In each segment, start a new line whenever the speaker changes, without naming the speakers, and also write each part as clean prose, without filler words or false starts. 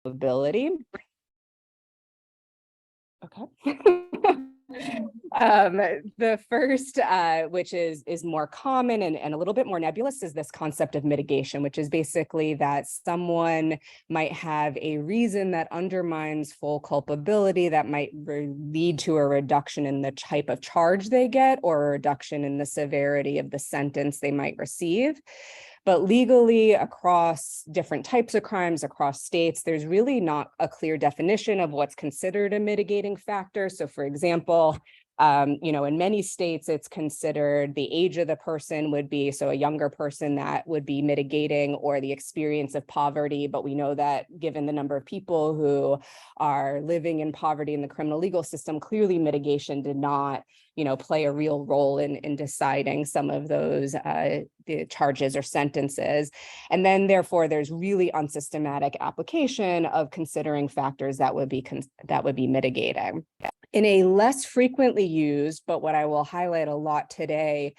culpability. Okay. The first, which is more common and a little bit more nebulous, is this concept of mitigation, which is basically that someone might have a reason that undermines full culpability that might lead to a reduction in the type of charge they get or a reduction in the severity of the sentence they might receive. But legally, across different types of crimes, across states, there's really not a clear definition of what's considered a mitigating factor. So for example, in many states, it's considered the age of the person would be, so a younger person that would be mitigating, or the experience of poverty. But we know that given the number of people who are living in poverty in the criminal legal system, clearly mitigation did not play a real role in deciding some of those the charges or sentences. And then therefore there's really unsystematic application of considering factors that would be mitigating. In a less frequently used, but what I will highlight a lot today,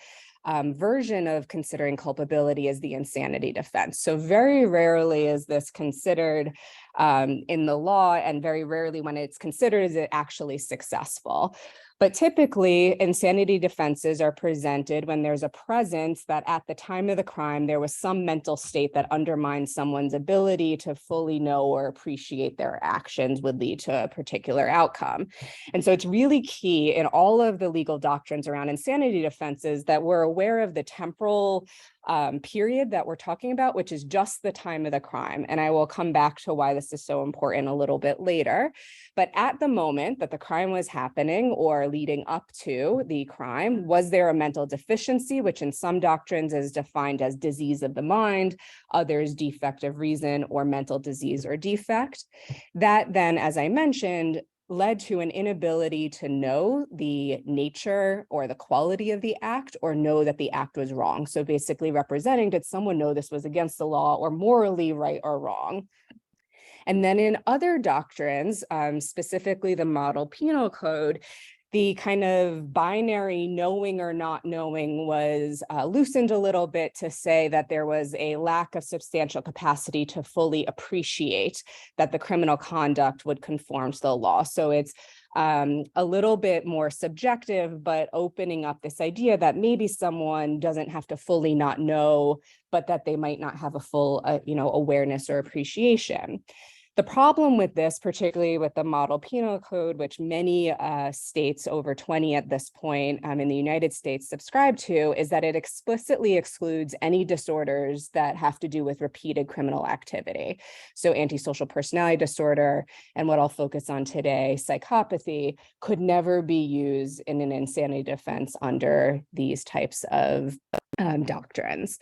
version of considering culpability is the insanity defense. So very rarely is this considered in the law, and very rarely when it's considered is it actually successful. But typically, insanity defenses are presented when there's a presence that at the time of the crime, there was some mental state that undermines someone's ability to fully know or appreciate their actions would lead to a particular outcome. And so it's really key in all of the legal doctrines around insanity defenses that we're aware of the temporal period that we're talking about, which is just the time of the crime. And I will come back to why this is so important a little bit later. But at the moment that the crime was happening or leading up to the crime, was there a mental deficiency, which in some doctrines is defined as disease of the mind, others defect of reason or mental disease or defect? That then, as I mentioned, led to an inability to know the nature or the quality of the act or know that the act was wrong. So basically representing, did someone know this was against the law or morally right or wrong? And then in other doctrines, specifically the model penal code, the kind of binary knowing or not knowing was loosened a little bit to say that there was a lack of substantial capacity to fully appreciate that the criminal conduct would conform to the law. So it's a little bit more subjective, but opening up this idea that maybe someone doesn't have to fully not know, but that they might not have a full, awareness or appreciation. The problem with this, particularly with the model penal code, which many states, over 20 at this point in the United States, subscribe to, is that it explicitly excludes any disorders that have to do with repeated criminal activity. So antisocial personality disorder, and what I'll focus on today, psychopathy, could never be used in an insanity defense under these types of doctrines.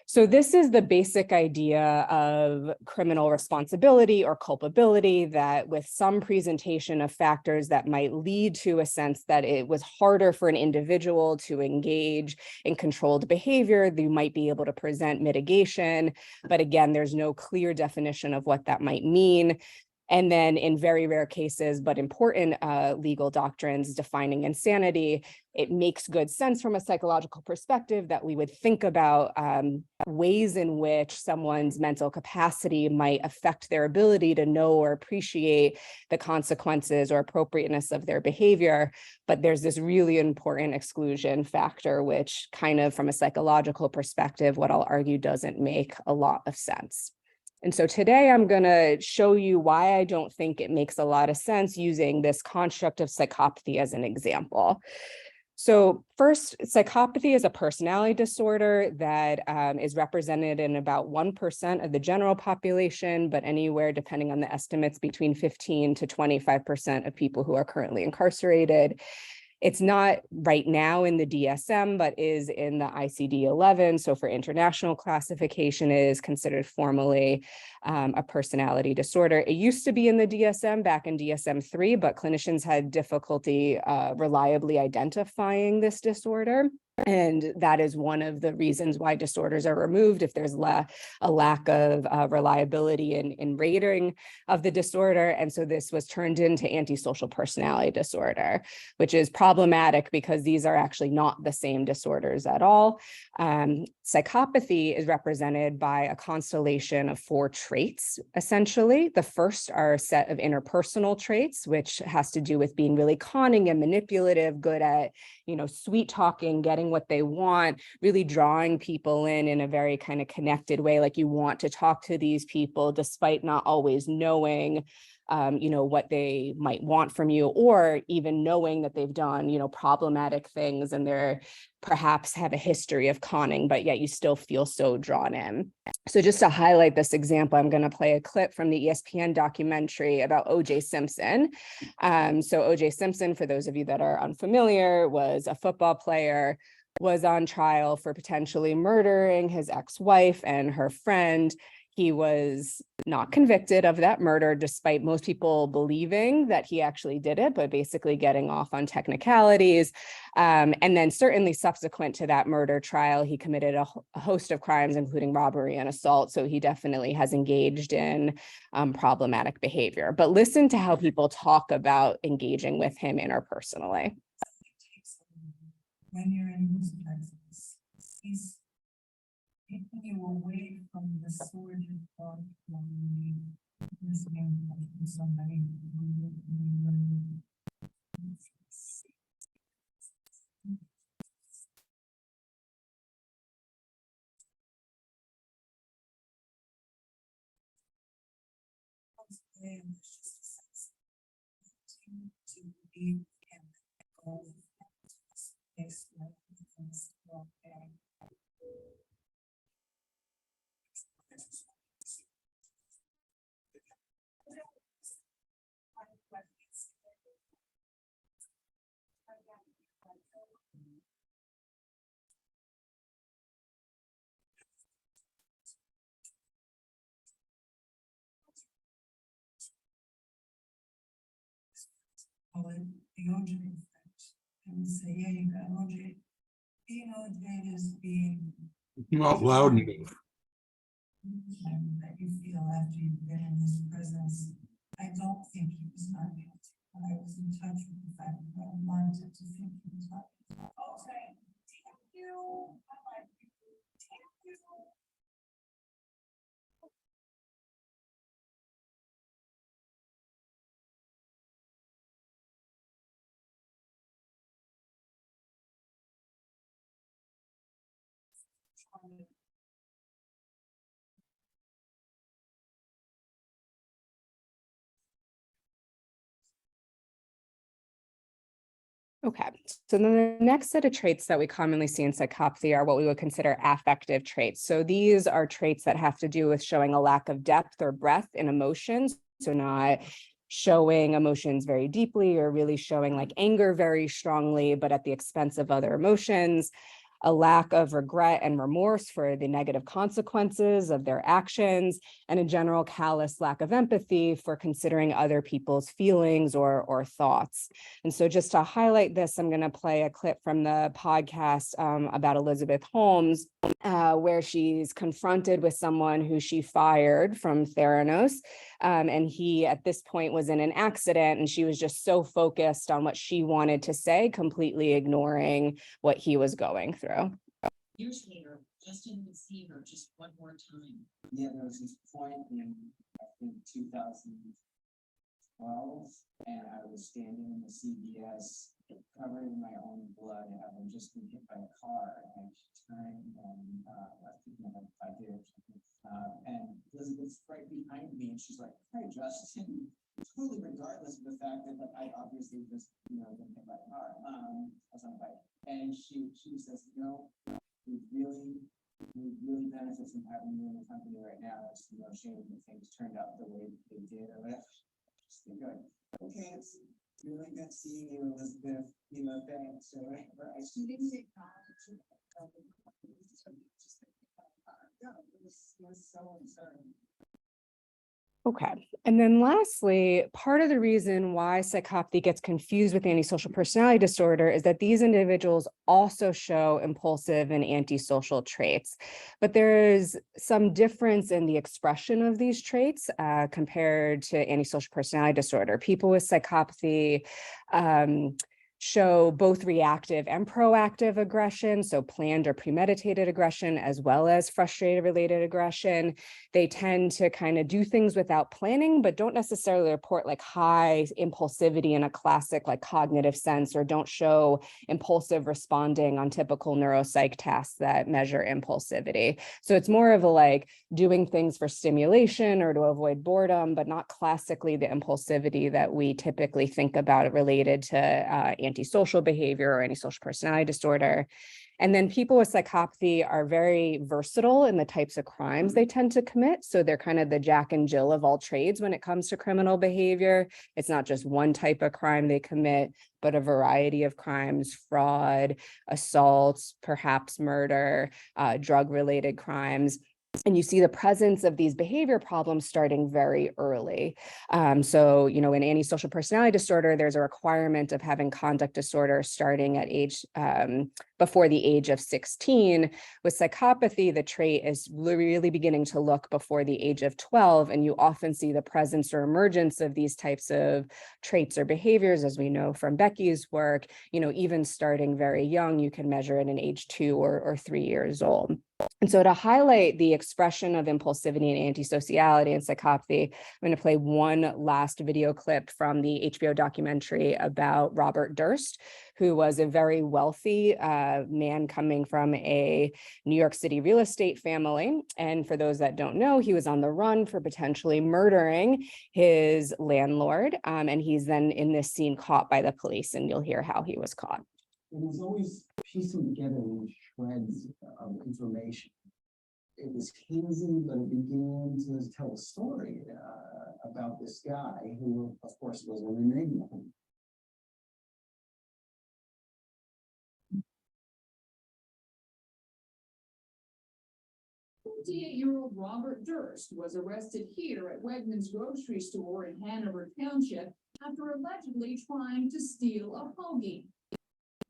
So this is the basic idea of criminal responsibility or culpability, that with some presentation of factors that might lead to a sense that it was harder for an individual to engage in controlled behavior, you might be able to present mitigation. But again, there's no clear definition of what that might mean. And then in very rare cases, but important legal doctrines defining insanity, it makes good sense from a psychological perspective that we would think about ways in which someone's mental capacity might affect their ability to know or appreciate the consequences or appropriateness of their behavior. But there's this really important exclusion factor, which kind of from a psychological perspective, what I'll argue doesn't make a lot of sense. And so today I'm going to show you why I don't think it makes a lot of sense using this construct of psychopathy as an example. So first, psychopathy is a personality disorder that is represented in about 1% of the general population, but anywhere, depending on the estimates, between 15 to 25% of people who are currently incarcerated. It's not right now in the DSM, but is in the ICD-11. So for international classification, it is considered formally a personality disorder. It used to be in the DSM back in DSM-3, but clinicians had difficulty reliably identifying this disorder. And that is one of the reasons why disorders are removed if there's a lack of reliability in rating of the disorder. And so this was turned into antisocial personality disorder, which is problematic because these are actually not the same disorders at all. Psychopathy is represented by a constellation of 4 traits, essentially. The first are a set of interpersonal traits, which has to do with being really conning and manipulative, good at, sweet talking, getting what they want, really drawing people in a very kind of connected way. Like you want to talk to these people despite not always knowing what they might want from you, or even knowing that they've done, problematic things and they're perhaps have a history of conning, but yet you still feel so drawn in. So just to highlight this example, I'm going to play a clip from the ESPN documentary about O.J. Simpson. So O.J. Simpson, for those of you that are unfamiliar, was a football player, was on trial for potentially murdering his ex-wife and her friend. He was not convicted of that murder, despite most people believing that he actually did it, but basically getting off on technicalities. And then certainly subsequent to that murder trial, he committed a host of crimes, including robbery and assault. So he definitely has engaged in problematic behavior. But listen to how people talk about engaging with him interpersonally.
When you're in his presence, he's taking you away from the sordid thought from listening to somebody to be the OJ effect and say, yeah, you got OJ. Being OJ is being
not loud enough.
that you feel after you've been in his presence. I don't think he was not guilty, but I was in touch with the fact that I wanted to think he was not guilty. Okay, thank you. I like you. Thank you.
Okay, so then the next set of traits that we commonly see in psychopathy are what we would consider affective traits. So these are traits that have to do with showing a lack of depth or breadth in emotions. So not showing emotions very deeply or really showing like anger very strongly, but at the expense of other emotions. A lack of regret and remorse for the negative consequences of their actions, and a general callous lack of empathy for considering other people's feelings or thoughts. And so just to highlight this, I'm going to play a clip from the podcast about Elizabeth Holmes, where she's confronted with someone who she fired from Theranos. And he, at this point, was in an accident, and she was just so focused on what she wanted to say, completely ignoring what he was going through.
Years later, Justin would see her just one more time.
Yeah, there was this point in, I think, 2012, and I was standing in the CVS covered in my own blood, having just been hit by a car, and she turned and I think I did or something. And Elizabeth's right behind me, and she's like, "Hey, Justin," totally regardless of the fact that I obviously just been hit by a car. I was on a bike, and she says, we really benefit from having you in the company right now. It's shame that things turned out the way they did or whatever. Just going, okay, it's really good seeing you, Elizabeth. Thanks. So she didn't get caught. It was so absurd.
Okay. And then lastly, part of the reason why psychopathy gets confused with antisocial personality disorder is that these individuals also show impulsive and antisocial traits. But there is some difference in the expression of these traits compared to antisocial personality disorder. People with psychopathy show both reactive and proactive aggression, so planned or premeditated aggression, as well as frustrated related aggression. They tend to kind of do things without planning, but don't necessarily report like high impulsivity in a classic like cognitive sense, or don't show impulsive responding on typical neuropsych tasks that measure impulsivity. So it's more of a like doing things for stimulation or to avoid boredom, but not classically the impulsivity that we typically think about related to antisocial behavior or antisocial personality disorder. And then people with psychopathy are very versatile in the types of crimes they tend to commit. So they're kind of the Jack and Jill of all trades when it comes to criminal behavior. It's not just one type of crime they commit, but a variety of crimes: fraud, assaults, perhaps murder, drug-related crimes. And you see the presence of these behavior problems starting very early. So, you know, in antisocial personality disorder, there's a requirement of having conduct disorder starting at age before the age of 16. With psychopathy, the trait is really beginning to look before the age of 12, and you often see the presence or emergence of these types of traits or behaviors, as we know from Becky's work, you know, even starting very young. You can measure it in age 2 or 3 years old. And so to highlight the expression of impulsivity and antisociality in psychopathy, I'm going to play one last video clip from the HBO documentary about Robert Durst, who was a very wealthy man coming from a New York City real estate family. And for those that don't know, he was on the run for potentially murdering his landlord. And he's then in this scene caught by the police, and you'll hear how he was caught.
It was always piecing together in shreds of information. It was hazy, but it began to tell a story about this guy who, of course, was an enigma.
58-year-old Robert Durst was arrested here at Wegmans grocery store in Hanover Township after allegedly trying to steal a hoagie.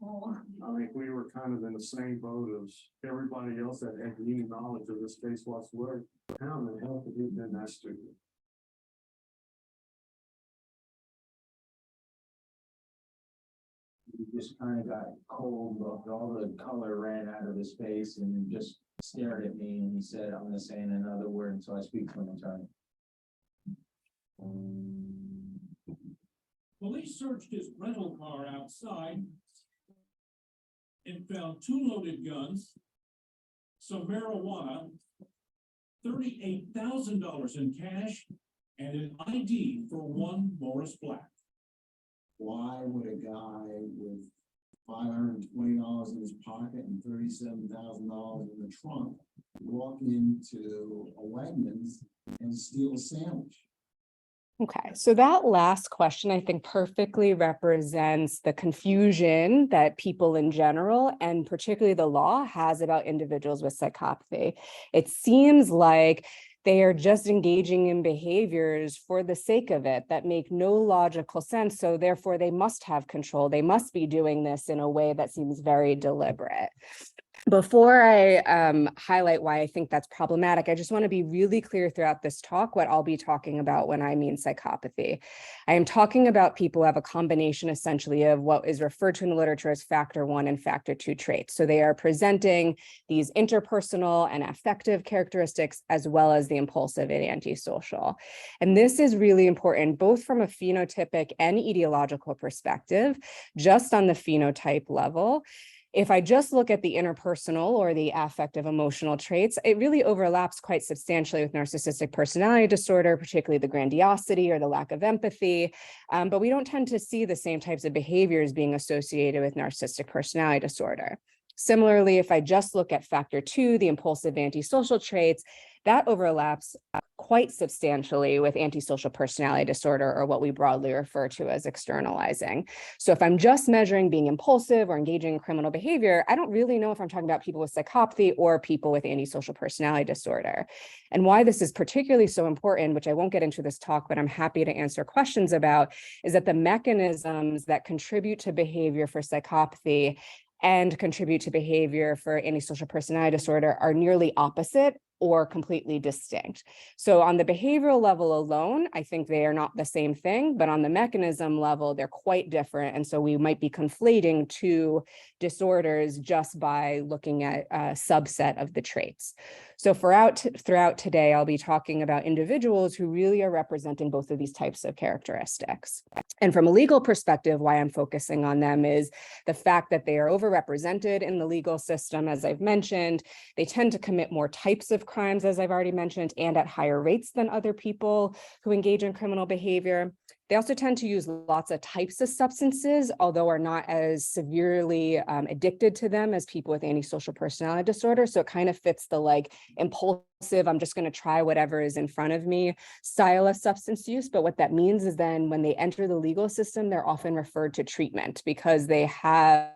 I think we were kind of in the same boat as everybody else that had any knowledge of this case whatsoever. How in the hell could he have been that stupid?
He just kind of got cold, but all the color ran out of his face and just stared at me, and he said, "I'm going to say in another word until I speak to an attorney."
Police searched his rental car outside and found 2 loaded guns, some marijuana, $38,000 in cash, and an ID for one Morris Black.
Why would a guy with $520 in his pocket and $37,000 in the trunk walk into a Wegmans and steal a sandwich?
Okay, so that last question, I think, perfectly represents the confusion that people in general, and particularly the law, has about individuals with psychopathy. It seems like they are just engaging in behaviors for the sake of it that make no logical sense. So therefore, they must have control. They must be doing this in a way that seems very deliberate. Before I highlight why I think that's problematic, I just want to be really clear throughout this talk what I'll be talking about when I mean psychopathy. I am talking about people who have a combination essentially of what is referred to in the literature as factor 1 and factor 2 traits. So they are presenting these interpersonal and affective characteristics as well as the impulsive and antisocial. And this is really important both from a phenotypic and etiological perspective. Just on the phenotype level, if I just look at the interpersonal or the affective emotional traits, it really overlaps quite substantially with narcissistic personality disorder, particularly the grandiosity or the lack of empathy. But we don't tend to see the same types of behaviors being associated with narcissistic personality disorder. Similarly, if I just look at factor 2, the impulsive antisocial traits, that overlaps quite substantially with antisocial personality disorder, or what we broadly refer to as externalizing. So if I'm just measuring being impulsive or engaging in criminal behavior, I don't really know if I'm talking about people with psychopathy or people with antisocial personality disorder. And why this is particularly so important, which I won't get into this talk, but I'm happy to answer questions about, is that the mechanisms that contribute to behavior for psychopathy and contribute to behavior for antisocial personality disorder are nearly opposite or completely distinct. So on the behavioral level alone, I think they are not the same thing, but on the mechanism level, they're quite different. And so we might be conflating two disorders just by looking at a subset of the traits. So throughout today, I'll be talking about individuals who really are representing both of these types of characteristics. And from a legal perspective, why I'm focusing on them is the fact that they are overrepresented in the legal system, as I've mentioned. They tend to commit more types of crimes, as I've already mentioned, and at higher rates than other people who engage in criminal behavior. They also tend to use lots of types of substances, although are not as severely addicted to them as people with antisocial personality disorder. So it kind of fits the like impulsive, I'm just going to try whatever is in front of me style of substance use. But what that means is then when they enter the legal system, they're often referred to treatment because they have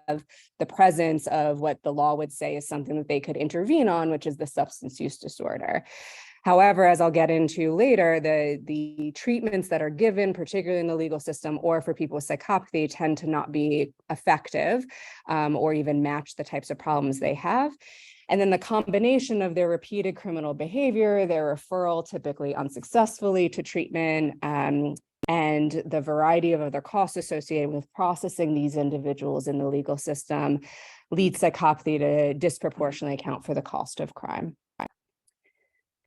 the presence of what the law would say is something that they could intervene on, which is the substance use disorder. However, as I'll get into later, the treatments that are given, particularly in the legal system or for people with psychopathy, tend to not be effective or even match the types of problems they have. And then the combination of their repeated criminal behavior, their referral typically unsuccessfully to treatment, and the variety of other costs associated with processing these individuals in the legal system leads psychopathy to disproportionately account for the cost of crime.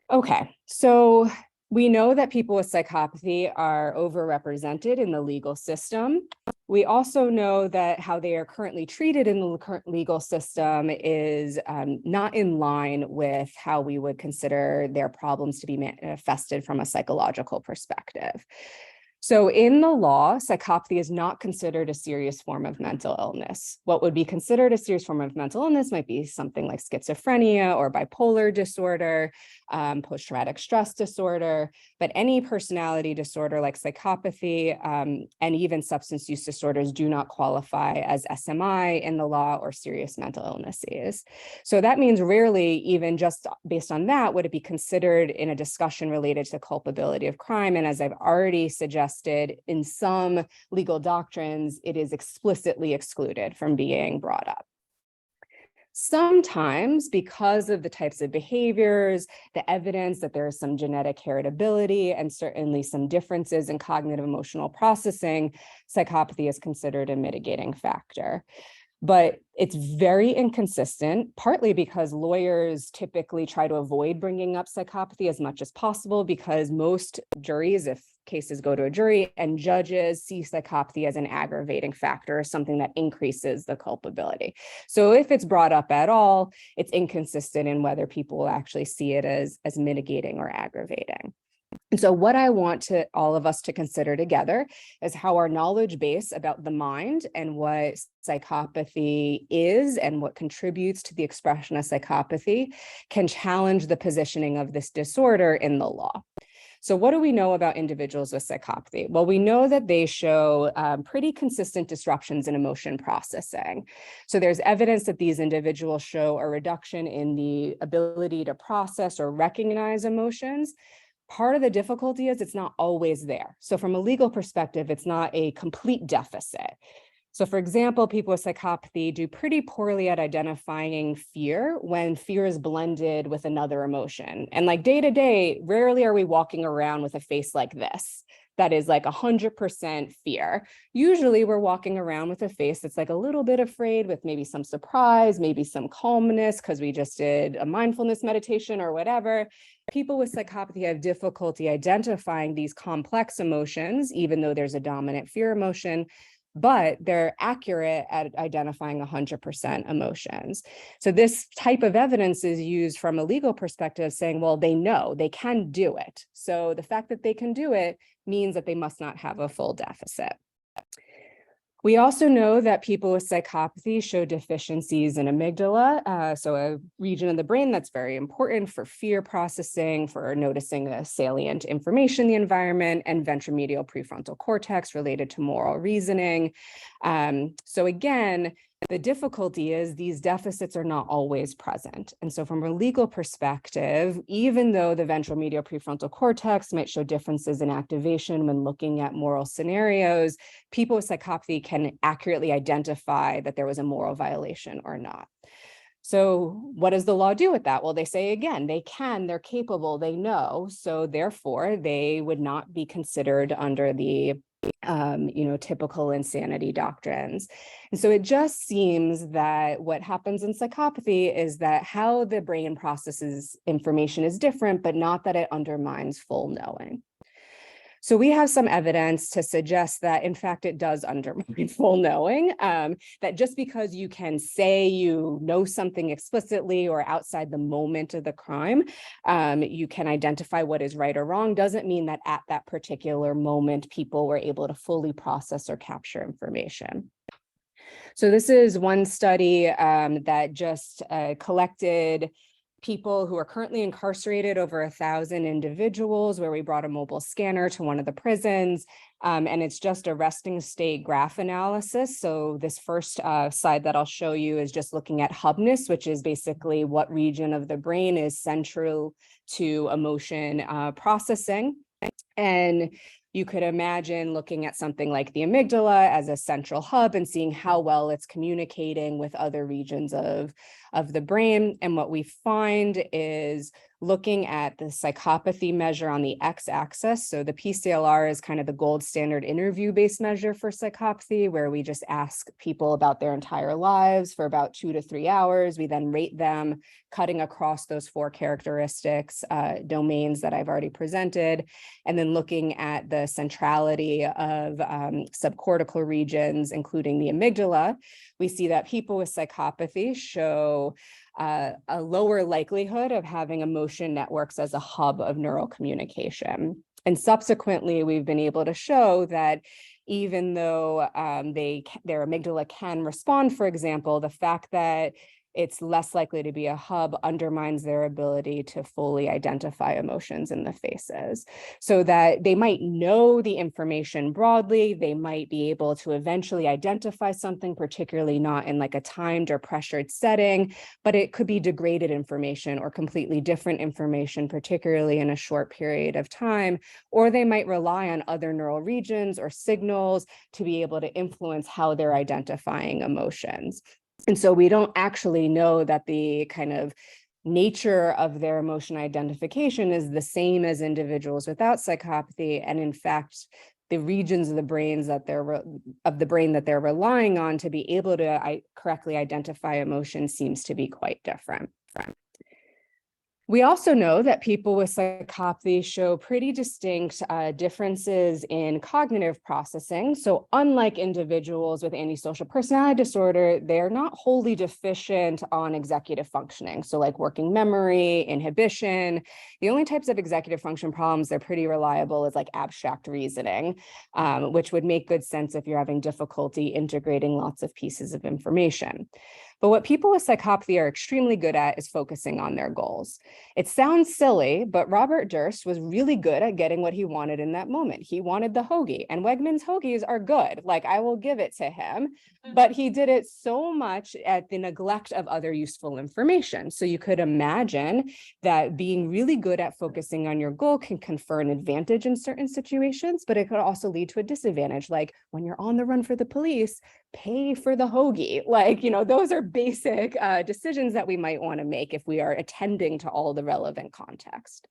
Okay, so we know that people with psychopathy are overrepresented in the legal system. We also know that how they are currently treated in the current legal system is not in line with how we would consider their problems to be manifested from a psychological perspective. So in the law, psychopathy is not considered a serious form of mental illness. What would be considered a serious form of mental illness might be something like schizophrenia or bipolar disorder, post-traumatic stress disorder, but any personality disorder like psychopathy and even substance use disorders do not qualify as SMI in the law or serious mental illnesses. So that means rarely, even just based on that, would it be considered in a discussion related to culpability of crime. And as I've already suggested, in some legal doctrines, it is explicitly excluded from being brought up. Sometimes, because of the types of behaviors, the evidence that there is some genetic heritability and certainly some differences in cognitive emotional processing, psychopathy is considered a mitigating factor. But it's very inconsistent, partly because lawyers typically try to avoid bringing up psychopathy as much as possible because most juries, if cases go to a jury, and judges see psychopathy as an aggravating factor, something that increases the culpability. So if it's brought up at all, it's inconsistent in whether people will actually see it as mitigating or aggravating. And so what I want all of us to consider together is how our knowledge base about the mind and what psychopathy is and what contributes to the expression of psychopathy can challenge the positioning of this disorder in the law. So what do we know about individuals with psychopathy? Well, we know that they show pretty consistent disruptions in emotion processing. So there's evidence that these individuals show a reduction in the ability to process or recognize emotions. Part of the difficulty is it's not always there. So from a legal perspective, it's not a complete deficit. So for example, people with psychopathy do pretty poorly at identifying fear when fear is blended with another emotion. And like day to day, rarely are we walking around with a face like this. That is like 100% fear. Usually we're walking around with a face that's like a little bit afraid with maybe some surprise, maybe some calmness because we just did a mindfulness meditation or whatever. People with psychopathy have difficulty identifying these complex emotions, even though there's a dominant fear emotion, but they're accurate at identifying 100% emotions. So this type of evidence is used from a legal perspective saying, well, they know they can do it. So the fact that they can do it means that they must not have a full deficit. We also know that people with psychopathy show deficiencies in amygdala, so a region of the brain that's very important for fear processing, for noticing salient information in the environment, and ventromedial prefrontal cortex related to moral reasoning. So again, the difficulty is these deficits are not always present. And so from a legal perspective, even though the ventromedial prefrontal cortex might show differences in activation when looking at moral scenarios, people with psychopathy can accurately identify that there was a moral violation or not. So what does the law do with that? Well, they say, again, they're capable, they know, so therefore they would not be considered under the typical insanity doctrines. And so it just seems that what happens in psychopathy is that how the brain processes information is different, but not that it undermines full knowing. So we have some evidence to suggest that, in fact, it does undermine full knowing, that just because you can say you know something explicitly or outside the moment of the crime, you can identify what is right or wrong, doesn't mean that at that particular moment, people were able to fully process or capture information. So this is one study that just collected people who are currently incarcerated, over 1,000 individuals, where we brought a mobile scanner to one of the prisons. And it's just a resting state graph analysis. So this first slide that I'll show you is just looking at hubness, which is basically what region of the brain is central to emotion processing. And you could imagine looking at something like the amygdala as a central hub and seeing how well it's communicating with other regions of the brain. And what we find is looking at the psychopathy measure on the x-axis. So the PCLR is kind of the gold standard interview-based measure for psychopathy, where we just ask people about their entire lives for about 2 to 3 hours. We then rate them, cutting across those 4 characteristics, domains that I've already presented, and then looking at the centrality of subcortical regions, including the amygdala. We see that people with psychopathy show a lower likelihood of having emotion networks as a hub of neural communication. And subsequently, we've been able to show that even though their amygdala can respond, for example, the fact that it's less likely to be a hub undermines their ability to fully identify emotions in the faces. So that they might know the information broadly, they might be able to eventually identify something, particularly not in like a timed or pressured setting, but it could be degraded information or completely different information, particularly in a short period of time, or they might rely on other neural regions or signals to be able to influence how they're identifying emotions. And so we don't actually know that the kind of nature of their emotion identification is the same as individuals without psychopathy. And in fact, the regions of the brains that they're relying on to be able to correctly identify emotion seems to be quite different. We also know that people with psychopathy show pretty distinct differences in cognitive processing. So unlike individuals with antisocial personality disorder, they're not wholly deficient on executive functioning. So like working memory, inhibition. The only types of executive function problems they're pretty reliable is like abstract reasoning, which would make good sense if you're having difficulty integrating lots of pieces of information. But what people with psychopathy are extremely good at is focusing on their goals. It sounds silly, but Robert Durst was really good at getting what he wanted in that moment. He wanted the hoagie, and Wegmans hoagies are good. Like, I will give it to him, but he did it so much at the neglect of other useful information. So you could imagine that being really good at focusing on your goal can confer an advantage in certain situations, but it could also lead to a disadvantage. Like when you're on the run for the police, pay for the hoagie. Like, those are basic decisions that we might want to make if we are attending to all the relevant context.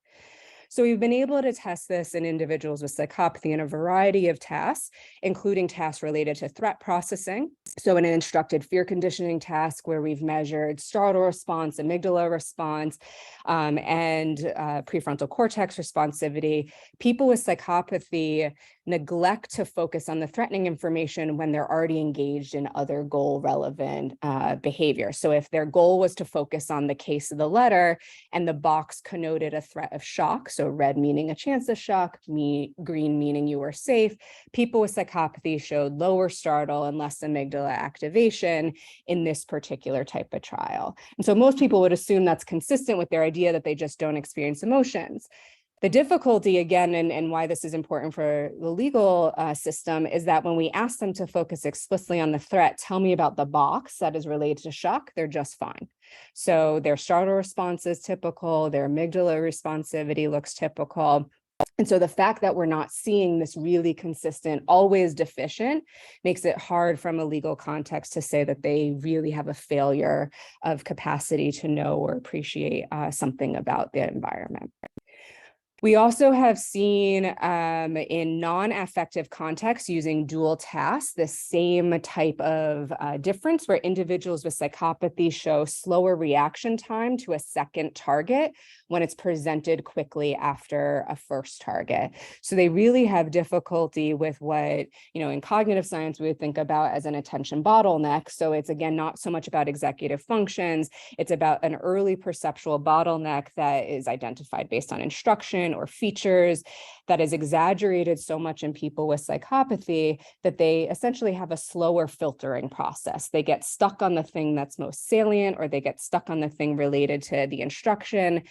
So we've been able to test this in individuals with psychopathy in a variety of tasks, including tasks related to threat processing. So in an instructed fear conditioning task where we've measured startle response, amygdala response, and prefrontal cortex responsivity, people with psychopathy neglect to focus on the threatening information when they're already engaged in other goal relevant behavior. So if their goal was to focus on the case of the letter and the box connoted a threat of shock, so red meaning a chance of shock, green meaning you were safe, people with psychopathy showed lower startle and less amygdala activation in this particular type of trial. And so most people would assume that's consistent with their idea that they just don't experience emotions. The difficulty, again, and why this is important for the legal system, is that when we ask them to focus explicitly on the threat, tell me about the box that is related to shock, they're just fine. So their startle response is typical, their amygdala responsivity looks typical. And so the fact that we're not seeing this really consistent, always deficient, makes it hard from a legal context to say that they really have a failure of capacity to know or appreciate something about the environment. We also have seen in non-affective contexts using dual tasks, the same type of difference where individuals with psychopathy show slower reaction time to a second target when it's presented quickly after a first target. So they really have difficulty with what, in cognitive science, we would think about as an attention bottleneck. So it's, again, not so much about executive functions. It's about an early perceptual bottleneck that is identified based on instruction or features that is exaggerated so much in people with psychopathy that they essentially have a slower filtering process. They get stuck on the thing that's most salient, or they get stuck on the thing related to the instruction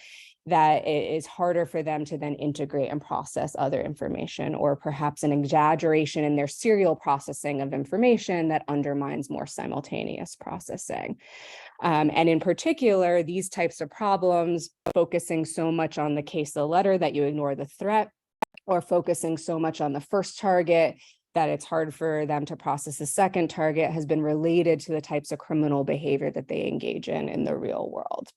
that it is harder for them to then integrate and process other information, or perhaps an exaggeration in their serial processing of information that undermines more simultaneous processing. And in particular, these types of problems, focusing so much on the case of the letter that you ignore the threat, or focusing so much on the first target that it's hard for them to process the second target, has been related to the types of criminal behavior that they engage in the real world.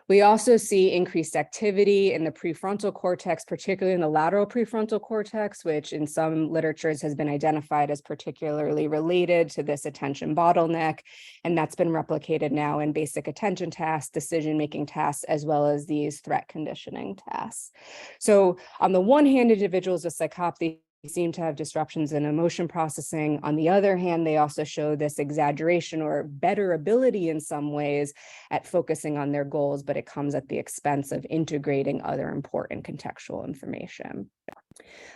We also see increased activity in the prefrontal cortex, particularly in the lateral prefrontal cortex, which in some literatures has been identified as particularly related to this attention bottleneck. And that's been replicated now in basic attention tasks, decision-making tasks, as well as these threat conditioning tasks. So on the one hand, individuals with psychopathy seem to have disruptions in emotion processing. On the other hand, they also show this exaggeration or better ability in some ways at focusing on their goals, but it comes at the expense of integrating other important contextual information.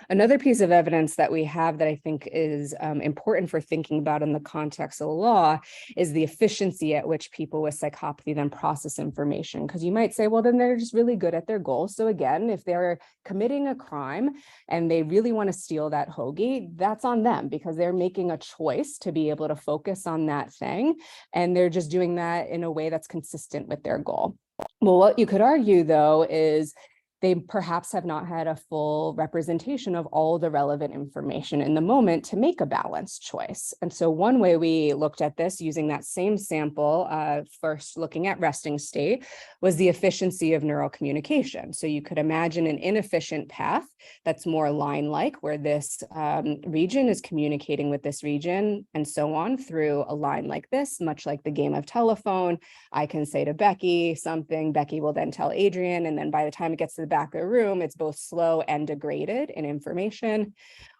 Another piece of evidence that we have that I think is important for thinking about in the context of the law is the efficiency at which people with psychopathy then process information. Because you might say, well, then they're just really good at their goals. So again, if they're committing a crime and they really want to steal that hoagie, that's on them, because they're making a choice to be able to focus on that thing. And they're just doing that in a way that's consistent with their goal. Well, what you could argue, though, is they perhaps have not had a full representation of all the relevant information in the moment to make a balanced choice. And so one way we looked at this using that same sample, first looking at resting state, was the efficiency of neural communication. So you could imagine an inefficient path that's more line-like, where this region is communicating with this region and so on through a line like this, much like the game of telephone. I can say to Becky something, Becky will then tell Adrian, and then by the time it gets to the back of the room, it's both slow and degraded in information.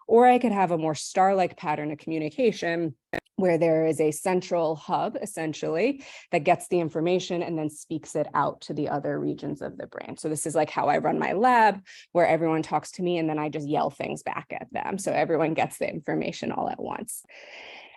Or I could have a more star-like pattern of communication where there is a central hub, essentially, that gets the information and then speaks it out to the other regions of the brain. So this is like how I run my lab, where everyone talks to me and then I just yell things back at them. So everyone gets the information all at once.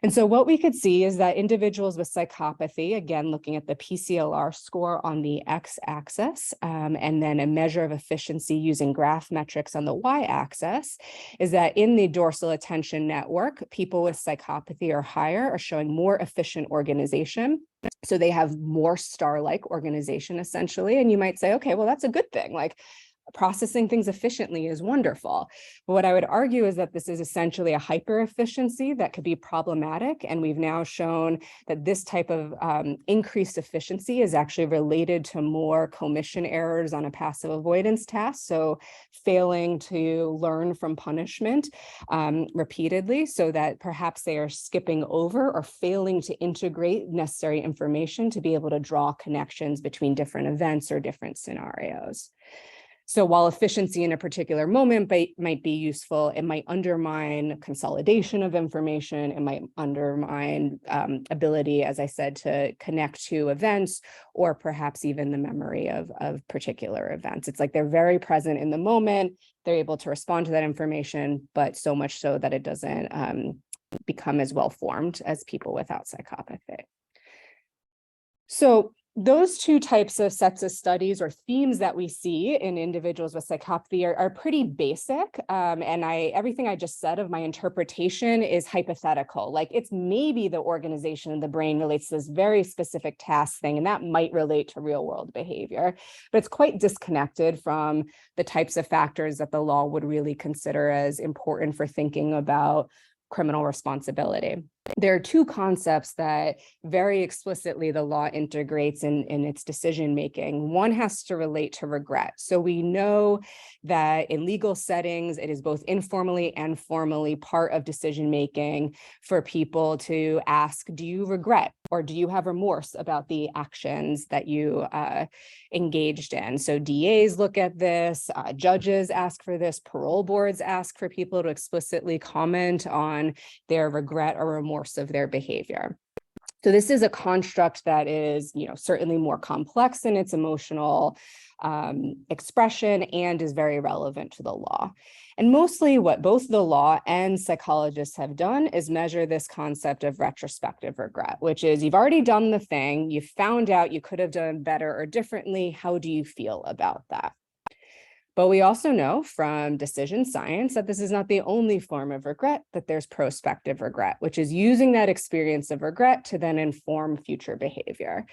And so what we could see is that individuals with psychopathy, again, looking at the PCLR score on the x-axis, and then a measure of efficiency using graph metrics on the y-axis, is that in the dorsal attention network, people with psychopathy or higher are showing more efficient organization. So they have more star-like organization, essentially. And you might say, okay, well, that's a good thing. Like, processing things efficiently is wonderful. But what I would argue is that this is essentially a hyper efficiency that could be problematic. And we've now shown that this type of increased efficiency is actually related to more commission errors on a passive avoidance task. So failing to learn from punishment repeatedly, so that perhaps they are skipping over or failing to integrate necessary information to be able to draw connections between different events or different scenarios. So while efficiency in a particular moment might be useful, it might undermine consolidation of information. It might undermine ability, as I said, to connect to events, or perhaps even the memory of particular events. It's like they're very present in the moment. They're able to respond to that information, but so much so that it doesn't become as well formed as people without psychopathy. So those two types of sets of studies or themes that we see in individuals with psychopathy are pretty basic. And everything I just said of my interpretation is hypothetical. Like, it's maybe the organization of the brain relates to this very specific task thing, and that might relate to real world behavior, but it's quite disconnected from the types of factors that the law would really consider as important for thinking about criminal responsibility. There are two concepts that very explicitly the law integrates in its decision-making. One has to relate to regret. So we know that in legal settings, it is both informally and formally part of decision-making for people to ask, do you regret or do you have remorse about the actions that you engaged in? So DAs look at this, judges ask for this, parole boards ask for people to explicitly comment on their regret or remorse of their behavior. So this is a construct that is, certainly more complex in its emotional expression and is very relevant to the law. And mostly what both the law and psychologists have done is measure this concept of retrospective regret, which is you've already done the thing, you found out you could have done better or differently. How do you feel about that? But we also know from decision science that this is not the only form of regret, that there's prospective regret, which is using that experience of regret to then inform future behavior.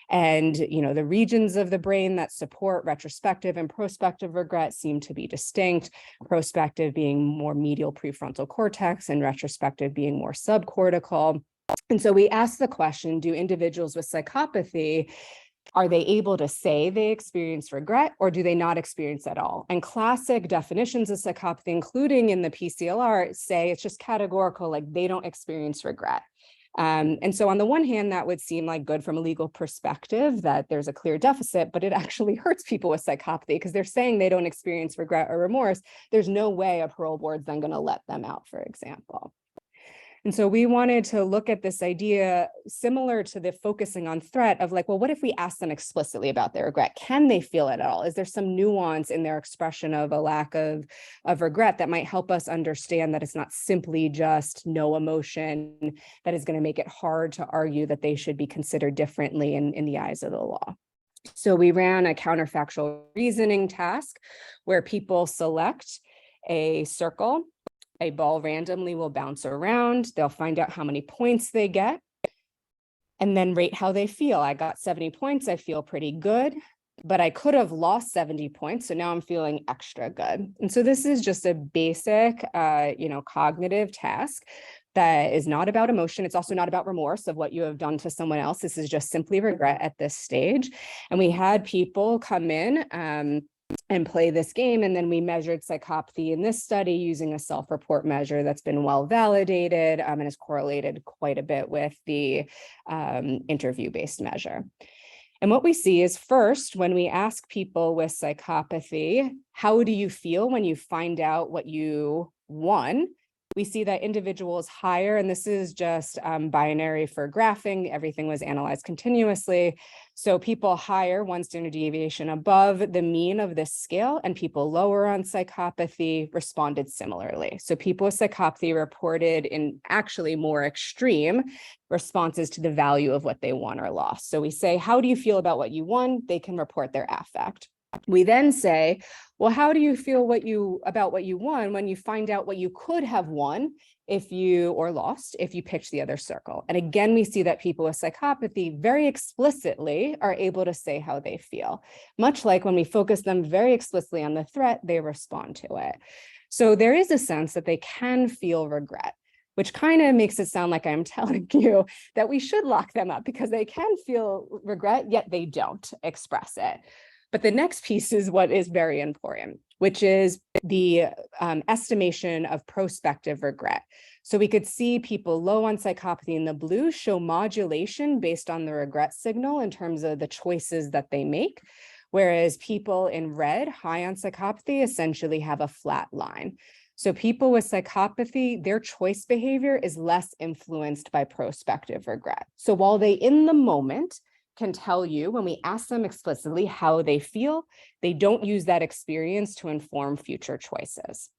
And, the regions of the brain that support retrospective and prospective regret seem to be distinct, prospective being more medial prefrontal cortex and retrospective being more subcortical. And so we ask the question, do individuals with psychopathy, are they able to say they experience regret, or do they not experience at all? And classic definitions of psychopathy, including in the PCLR, say it's just categorical, like they don't experience regret. And so on the one hand, that would seem like good from a legal perspective, that there's a clear deficit, but it actually hurts people with psychopathy because they're saying they don't experience regret or remorse. There's no way a parole board's then going to let them out, for example. And so we wanted to look at this idea similar to the focusing on threat of like, well, what if we ask them explicitly about their regret? Can they feel it at all? Is there some nuance in their expression of a lack of regret that might help us understand that it's not simply just no emotion that is going to make it hard to argue that they should be considered differently in the eyes of the law? So we ran a counterfactual reasoning task where people select a circle. A ball randomly will bounce around. They'll find out how many points they get and then rate how they feel. I got 70 points. I feel pretty good, but I could have lost 70 points. So now I'm feeling extra good. And so this is just a basic, cognitive task that is not about emotion. It's also not about remorse of what you have done to someone else. This is just simply regret at this stage. And we had people come in, and play this game. And then we measured psychopathy in this study using a self-report measure that's been well validated and is correlated quite a bit with the interview-based measure. And what we see is first, when we ask people with psychopathy, how do you feel when you find out what you won? We see that individuals higher, and this is just binary for graphing. Everything was analyzed continuously. So people higher, 1 standard deviation above the mean of this scale, and people lower on psychopathy responded similarly. So people with psychopathy reported in actually more extreme responses to the value of what they won or lost. So we say, how do you feel about what you won? They can report their affect. We then say, well, how do you feel about what you won when you find out what you could have won or lost if you picked the other circle? And again, we see that people with psychopathy very explicitly are able to say how they feel. Much like when we focus them very explicitly on the threat, they respond to it. So there is a sense that they can feel regret, which kind of makes it sound like I'm telling you that we should lock them up because they can feel regret, yet they don't express it. But the next piece is what is very important, which is the estimation of prospective regret. So we could see people low on psychopathy in the blue show modulation based on the regret signal in terms of the choices that they make, whereas people in red, high on psychopathy, essentially have a flat line. So people with psychopathy, their choice behavior is less influenced by prospective regret. So while they in the moment can tell you, when we ask them explicitly how they feel, they don't use that experience to inform future choices.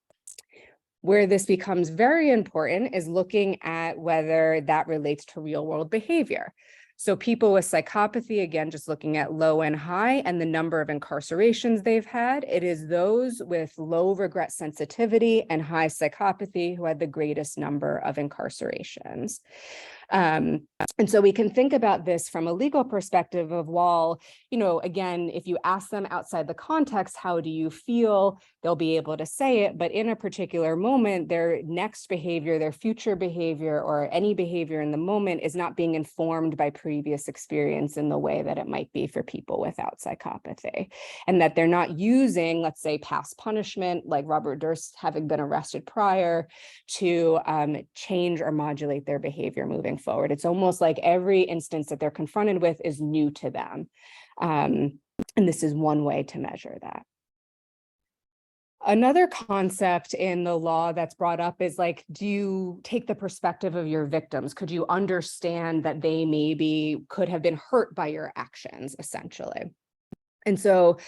Where this becomes very important is looking at whether that relates to real world behavior. So people with psychopathy, again, just looking at low and high and the number of incarcerations they've had, it is those with low regret sensitivity and high psychopathy who had the greatest number of incarcerations. And so we can think about this from a legal perspective of, well, you know, again, if you ask them outside the context, how do you feel? They'll be able to say it, but in a particular moment, their next behavior, their future behavior, or any behavior in the moment is not being informed by previous experience in the way that it might be for people without psychopathy. And that they're not using, let's say, past punishment, like Robert Durst having been arrested prior, to change or modulate their behavior moving forward. It's almost like every instance that they're confronted with is new to them. And this is one way to measure that. Another concept in the law that's brought up is like, do you take the perspective of your victims? Could you understand that they maybe could have been hurt by your actions, essentially? And so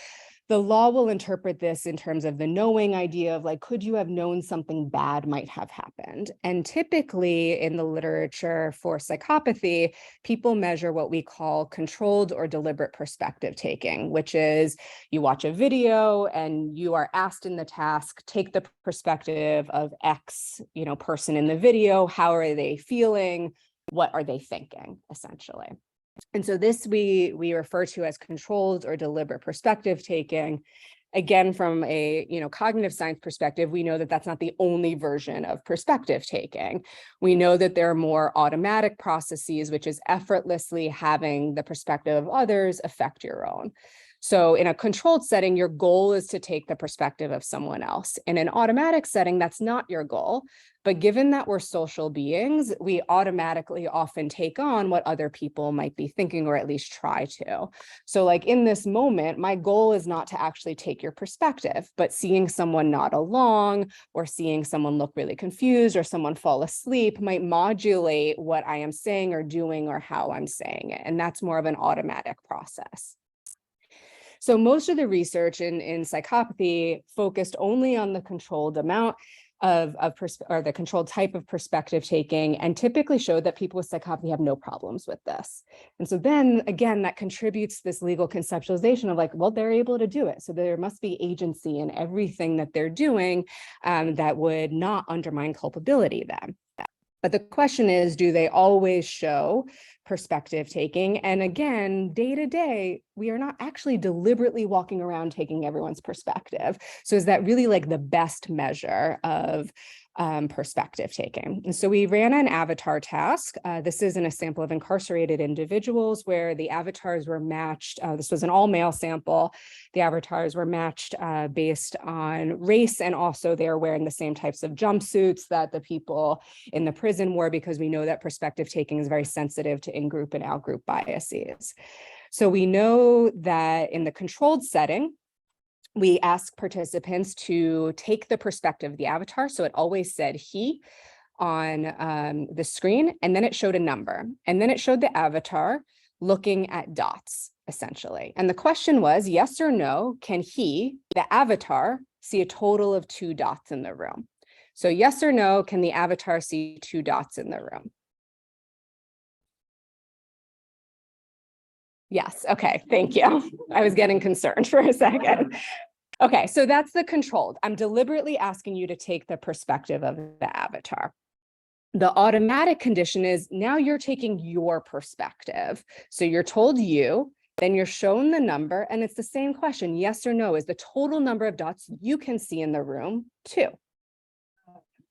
the law will interpret this in terms of the knowing idea of like, could you have known something bad might have happened? And typically in the literature for psychopathy, people measure what we call controlled or deliberate perspective taking, which is you watch a video and you are asked in the task, take the perspective of X, you know, person in the video. How are they feeling? What are they thinking, essentially? And so this we refer to as controlled or deliberate perspective taking. Again, from a cognitive science perspective, we know that that's not the only version of perspective taking. We know that there are more automatic processes, which is effortlessly having the perspective of others affect your own. So in a controlled setting, your goal is to take the perspective of someone else. In an automatic setting, that's not your goal. But given that we're social beings, we automatically often take on what other people might be thinking, or at least try to. So like in this moment, my goal is not to actually take your perspective, but seeing someone nod along or seeing someone look really confused or someone fall asleep might modulate what I am saying or doing or how I'm saying it. And that's more of an automatic process. So most of the research in psychopathy focused only on the controlled amount or the controlled type of perspective taking, and typically showed that people with psychopathy have no problems with this. And so then again, that contributes to this legal conceptualization of like, well, they're able to do it. So there must be agency in everything that they're doing that would not undermine culpability then. But the question is, do they always show perspective taking? And again, day to day, we are not actually deliberately walking around taking everyone's perspective. So is that really like the best measure of perspective taking? And so we ran an avatar task. This is in a sample of incarcerated individuals where the avatars were matched. This was an all-male sample. The avatars were matched based on race, and also they are wearing the same types of jumpsuits that the people in the prison wore, because we know that perspective taking is very sensitive to in-group and out-group biases. So we know that in the controlled setting, we ask participants to take the perspective of the avatar. So it always said he on the screen, and then it showed a number, and then it showed the avatar looking at dots, essentially. And the question was, yes or no, can he, the avatar, see a total of 2 dots in the room? So yes or no, can the avatar see 2 dots in the room? Yes, okay, thank you. I was getting concerned for a second. Okay, so that's the controlled. I'm deliberately asking you to take the perspective of the avatar. The automatic condition is now you're taking your perspective. So you're told you, then you're shown the number, and it's the same question, yes or no, is the total number of dots you can see in the room 2?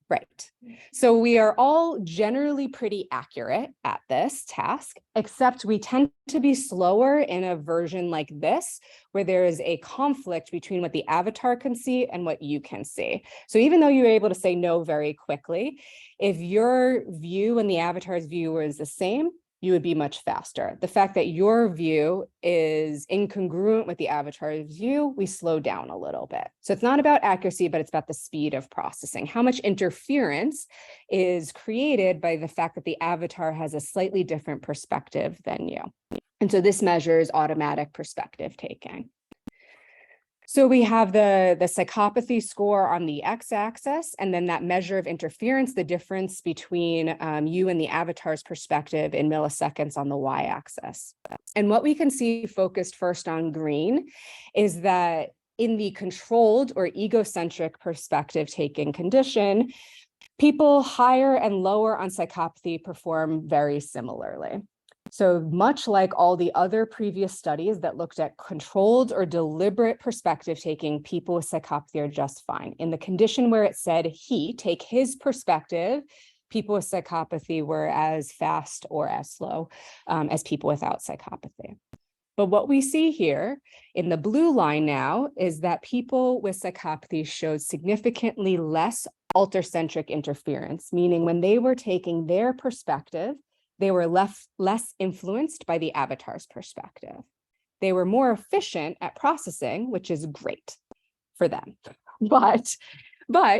Right. So we are all generally pretty accurate at this task, except we tend to be slower in a version like this, where there is a conflict between what the avatar can see and what you can see. So even though you're able to say no very quickly, if your view and the avatar's view is the same, you would be much faster. The fact that your view is incongruent with the avatar's view, we slow down a little bit. So it's not about accuracy, but it's about the speed of processing. How much interference is created by the fact that the avatar has a slightly different perspective than you. And so this measures automatic perspective taking. So we have the psychopathy score on the x-axis, and then that measure of interference, the difference between you and the avatar's perspective in milliseconds on the y-axis. And what we can see focused first on green is that in the controlled or egocentric perspective taking condition, people higher and lower on psychopathy perform very similarly. So much like all the other previous studies that looked at controlled or deliberate perspective taking, people with psychopathy are just fine. In the condition where it said take his perspective, people with psychopathy were as fast or as slow as people without psychopathy. But what we see here in the blue line now is that people with psychopathy showed significantly less altercentric interference, meaning when they were taking their perspective, they were less influenced by the avatar's perspective. They were more efficient at processing, which is great for them. But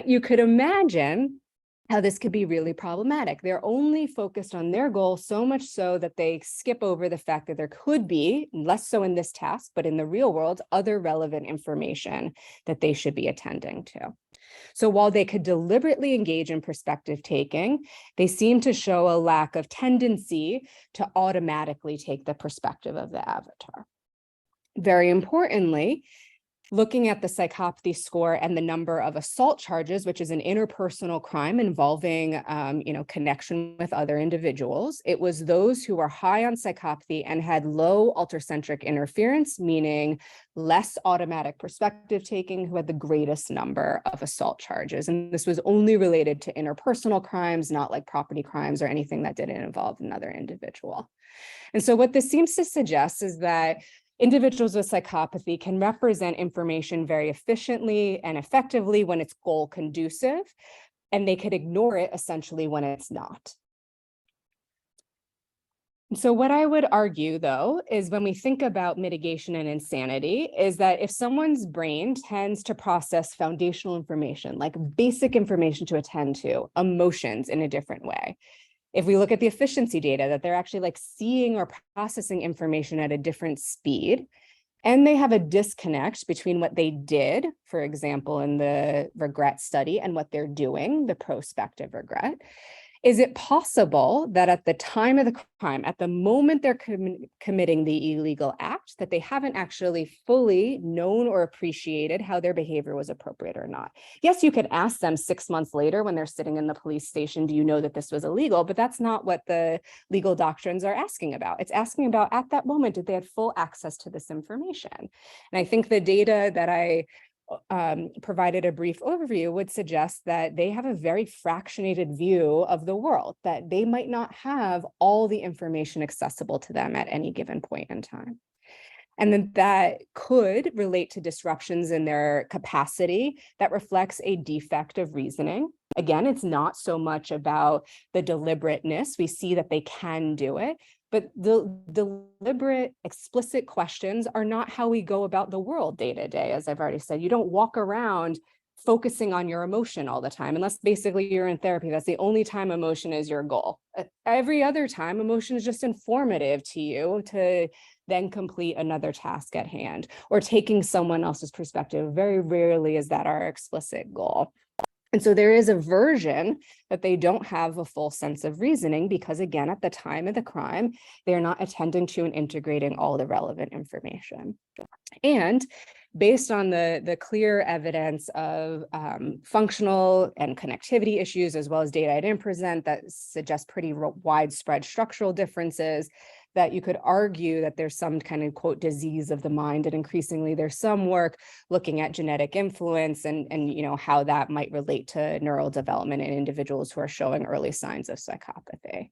you could imagine how this could be really problematic. They're only focused on their goal, so much so that they skip over the fact that there could be, less so in this task, but in the real world, other relevant information that they should be attending to. So while they could deliberately engage in perspective taking, they seem to show a lack of tendency to automatically take the perspective of the avatar. Very importantly, looking at the psychopathy score and the number of assault charges, which is an interpersonal crime involving connection with other individuals, it was those who were high on psychopathy and had low altercentric interference, meaning less automatic perspective taking, who had the greatest number of assault charges. And this was only related to interpersonal crimes, not like property crimes or anything that didn't involve another individual. And so what this seems to suggest is that individuals with psychopathy can represent information very efficiently and effectively when it's goal conducive, and they could ignore it essentially when it's not. So what I would argue, though, is when we think about mitigation and insanity, is that if someone's brain tends to process foundational information, like basic information to attend to, emotions in a different way, if we look at the efficiency data, that they're actually like seeing or processing information at a different speed, and they have a disconnect between what they did, for example, in the regret study, and what they're doing, the prospective regret, is it possible that at the time of the crime, at the moment they're committing the illegal act, that they haven't actually fully known or appreciated how their behavior was appropriate or not? Yes, you could ask them 6 months later when they're sitting in the police station, do you know that this was illegal? But that's not what the legal doctrines are asking about. It's asking about at that moment, did they have full access to this information? And I think the data that I provided a brief overview would suggest that they have a very fractionated view of the world, that they might not have all the information accessible to them at any given point in time. And then that could relate to disruptions in their capacity that reflects a defect of reasoning. Again, it's not so much about the deliberateness. We see that they can do it, but the deliberate, explicit questions are not how we go about the world day to day. As I've already said, you don't walk around focusing on your emotion all the time, unless basically you're in therapy. That's the only time emotion is your goal. Every other time, emotion is just informative to you to then complete another task at hand, or taking someone else's perspective. Very rarely is that our explicit goal. And so there is a version that they don't have a full sense of reasoning because, again, at the time of the crime, they're not attending to and integrating all the relevant information. And based on the clear evidence of functional and connectivity issues, as well as data I didn't present that suggest pretty widespread structural differences, that you could argue that there's some kind of, quote, disease of the mind, and increasingly there's some work looking at genetic influence and how that might relate to neural development in individuals who are showing early signs of psychopathy.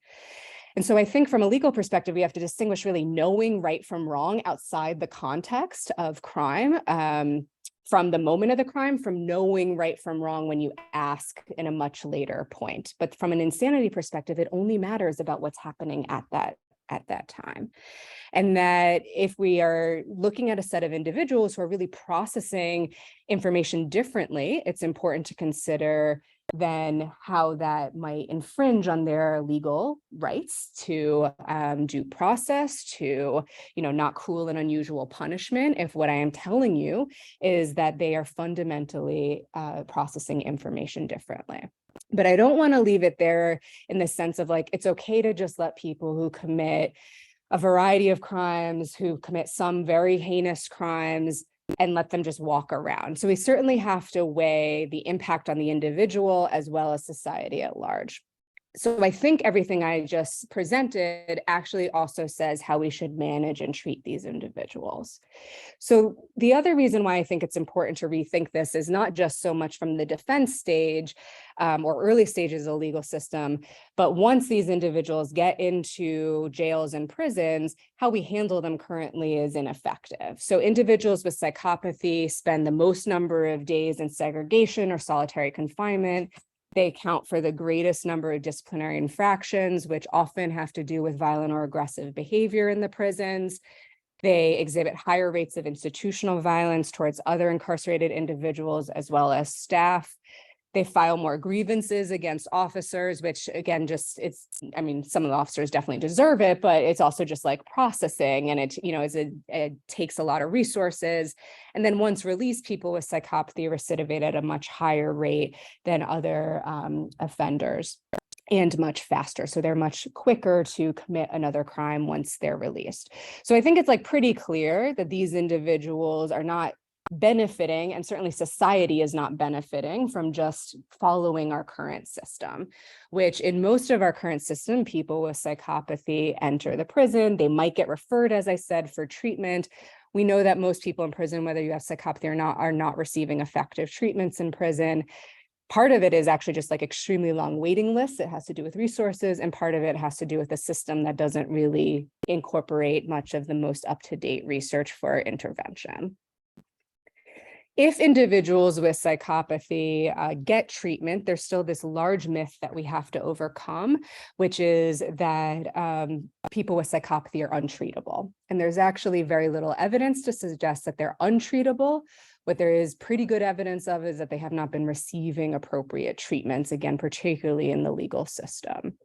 And so I think from a legal perspective, we have to distinguish really knowing right from wrong outside the context of crime, from the moment of the crime, from knowing right from wrong when you ask in a much later point. But from an insanity perspective, it only matters about what's happening at that at that time. And that if we are looking at a set of individuals who are really processing information differently, it's important to consider then how that might infringe on their legal rights to due process, to, not cruel and unusual punishment, if what I am telling you is that they are fundamentally processing information differently. But I don't want to leave it there in the sense of like, it's okay to just let people who commit a variety of crimes, who commit some very heinous crimes, and let them just walk around. So we certainly have to weigh the impact on the individual as well as society at large. So I think everything I just presented actually also says how we should manage and treat these individuals. So the other reason why I think it's important to rethink this is not just so much from the defense stage or early stages of the legal system, but once these individuals get into jails and prisons, how we handle them currently is ineffective. So individuals with psychopathy spend the most number of days in segregation or solitary confinement. They account for the greatest number of disciplinary infractions, which often have to do with violent or aggressive behavior in the prisons. They exhibit higher rates of institutional violence towards other incarcerated individuals as well as staff. They file more grievances against officers, which again, some of the officers definitely deserve it, but it's also just like processing, and it takes a lot of resources. And then once released, people with psychopathy recidivate at a much higher rate than other offenders, and much faster. So they're much quicker to commit another crime once they're released. So I think it's like pretty clear that these individuals are not benefiting, and certainly society is not benefiting from just following our current system, which in most of our current system, people with psychopathy enter the prison. They might get referred, as I said, for treatment. We know that most people in prison, whether you have psychopathy or not, are not receiving effective treatments in prison. Part of it is actually just like extremely long waiting lists. It has to do with resources, and part of it has to do with a system that doesn't really incorporate much of the most up-to-date research for intervention. If individuals with psychopathy get treatment, there's still this large myth that we have to overcome, which is that people with psychopathy are untreatable. And there's actually very little evidence to suggest that they're untreatable. What there is pretty good evidence of is that they have not been receiving appropriate treatments, again, particularly in the legal system.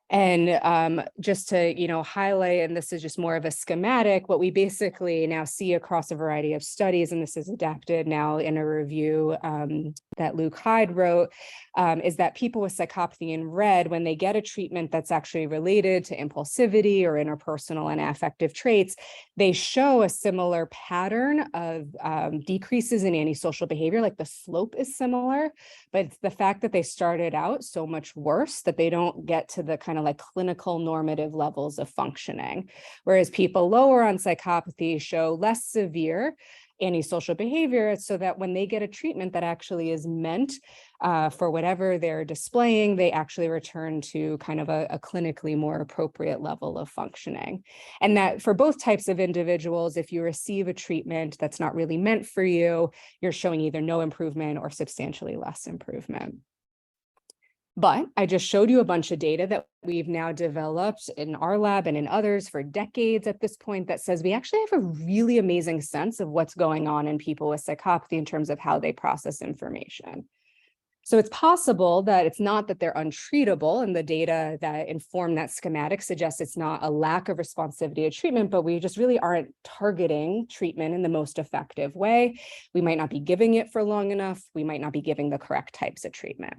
And just to, highlight, and this is just more of a schematic, what we basically now see across a variety of studies, and this is adapted now in a review that Luke Hyde wrote, is that people with psychopathy in red, when they get a treatment that's actually related to impulsivity or interpersonal and affective traits, they show a similar pattern of decreases in antisocial behavior, like the slope is similar, but it's the fact that they started out so much worse that they don't get to the kind of like clinical normative levels of functioning. Whereas people lower on psychopathy show less severe antisocial behavior, so that when they get a treatment that actually is meant for whatever they're displaying, they actually return to kind of a clinically more appropriate level of functioning. And that for both types of individuals, if you receive a treatment that's not really meant for you, you're showing either no improvement or substantially less improvement. But I just showed you a bunch of data that we've now developed in our lab and in others for decades at this point that says we actually have a really amazing sense of what's going on in people with psychopathy in terms of how they process information. So it's possible that it's not that they're untreatable, and the data that inform that schematic suggests it's not a lack of responsivity to treatment, but we just really aren't targeting treatment in the most effective way. We might not be giving it for long enough. We might not be giving the correct types of treatment.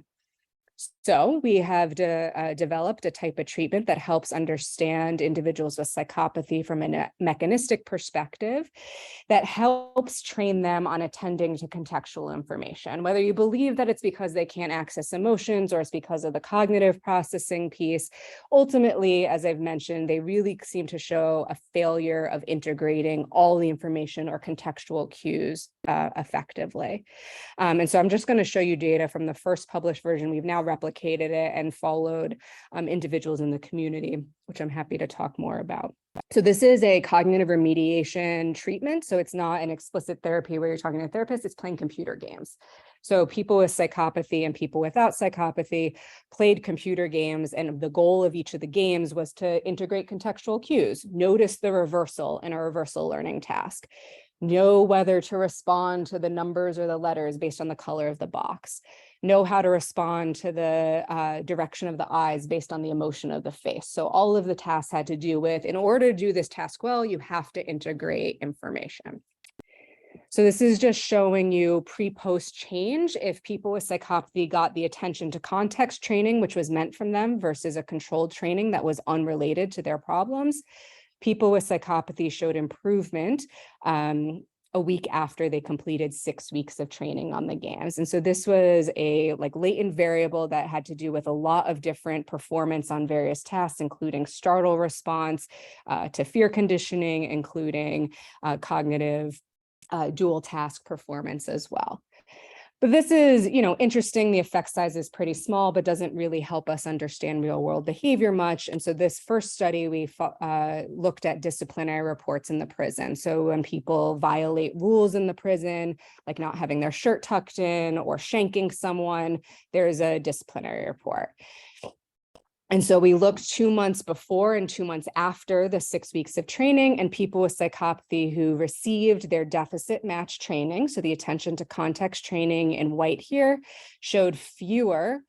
So we have developed a type of treatment that helps understand individuals with psychopathy from a mechanistic perspective, that helps train them on attending to contextual information, whether you believe that it's because they can't access emotions or it's because of the cognitive processing piece. Ultimately, as I've mentioned, they really seem to show a failure of integrating all the information or contextual cues effectively. And so I'm just going to show you data from the first published version. We've now replicated it and followed individuals in the community, which I'm happy to talk more about. So this is a cognitive remediation treatment. So it's not an explicit therapy where you're talking to a therapist, it's playing computer games. So people with psychopathy and people without psychopathy played computer games, and the goal of each of the games was to integrate contextual cues, notice the reversal in a reversal learning task, know whether to respond to the numbers or the letters based on the color of the box, know how to respond to the direction of the eyes based on the emotion of the face. So all of the tasks had to do with, in order to do this task well, you have to integrate information. So this is just showing you pre-post change if people with psychopathy got the attention to context training, which was meant from them, versus a controlled training that was unrelated to their problems. People with psychopathy showed improvement a week after they completed 6 weeks of training on the games. And so this was a latent variable that had to do with a lot of different performance on various tasks, including startle response to fear conditioning, including cognitive dual task performance as well. But this is, interesting. The effect size is pretty small, but doesn't really help us understand real world behavior much. And so this first study, we looked at disciplinary reports in the prison. So when people violate rules in the prison, like not having their shirt tucked in or shanking someone, there's a disciplinary report. And so we looked 2 months before and 2 months after the 6 weeks of training, and people with psychopathy who received their deficit match training, so the attention to context training in white here, showed fewer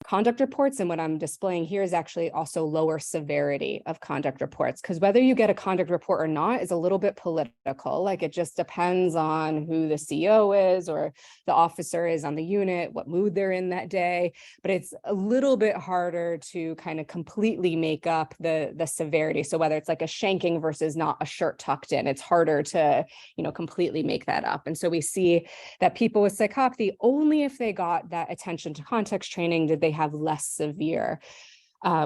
conduct reports. And what I'm displaying here is actually also lower severity of conduct reports, because whether you get a conduct report or not is a little bit political. Like, it just depends on who the CO is or the officer is on the unit, what mood they're in that day. But it's a little bit harder to kind of completely make up the severity. So whether it's like a shanking versus not a shirt tucked in, it's harder to, completely make that up. And so we see that people with psychopathy, only if they got that attention to context training did they have less severe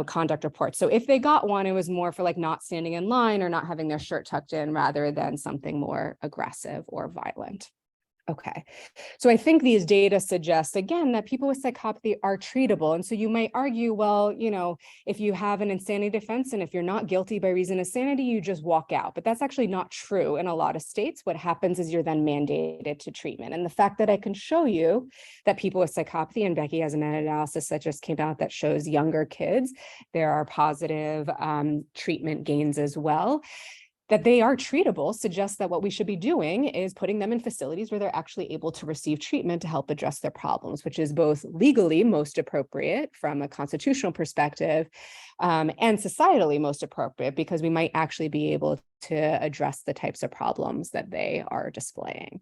conduct reports. So if they got one, it was more for not standing in line or not having their shirt tucked in rather than something more aggressive or violent. Okay, so I think these data suggest, again, that people with psychopathy are treatable. And so you might argue, well, if you have an insanity defense and if you're not guilty by reason of sanity, you just walk out. But that's actually not true in a lot of states. What happens is you're then mandated to treatment. And the fact that I can show you that people with psychopathy, and Becky has a meta-analysis that just came out that shows younger kids, there are positive treatment gains as well, that they are treatable, suggests that what we should be doing is putting them in facilities where they're actually able to receive treatment to help address their problems, which is both legally most appropriate from a constitutional perspective and societally most appropriate, because we might actually be able to address the types of problems that they are displaying.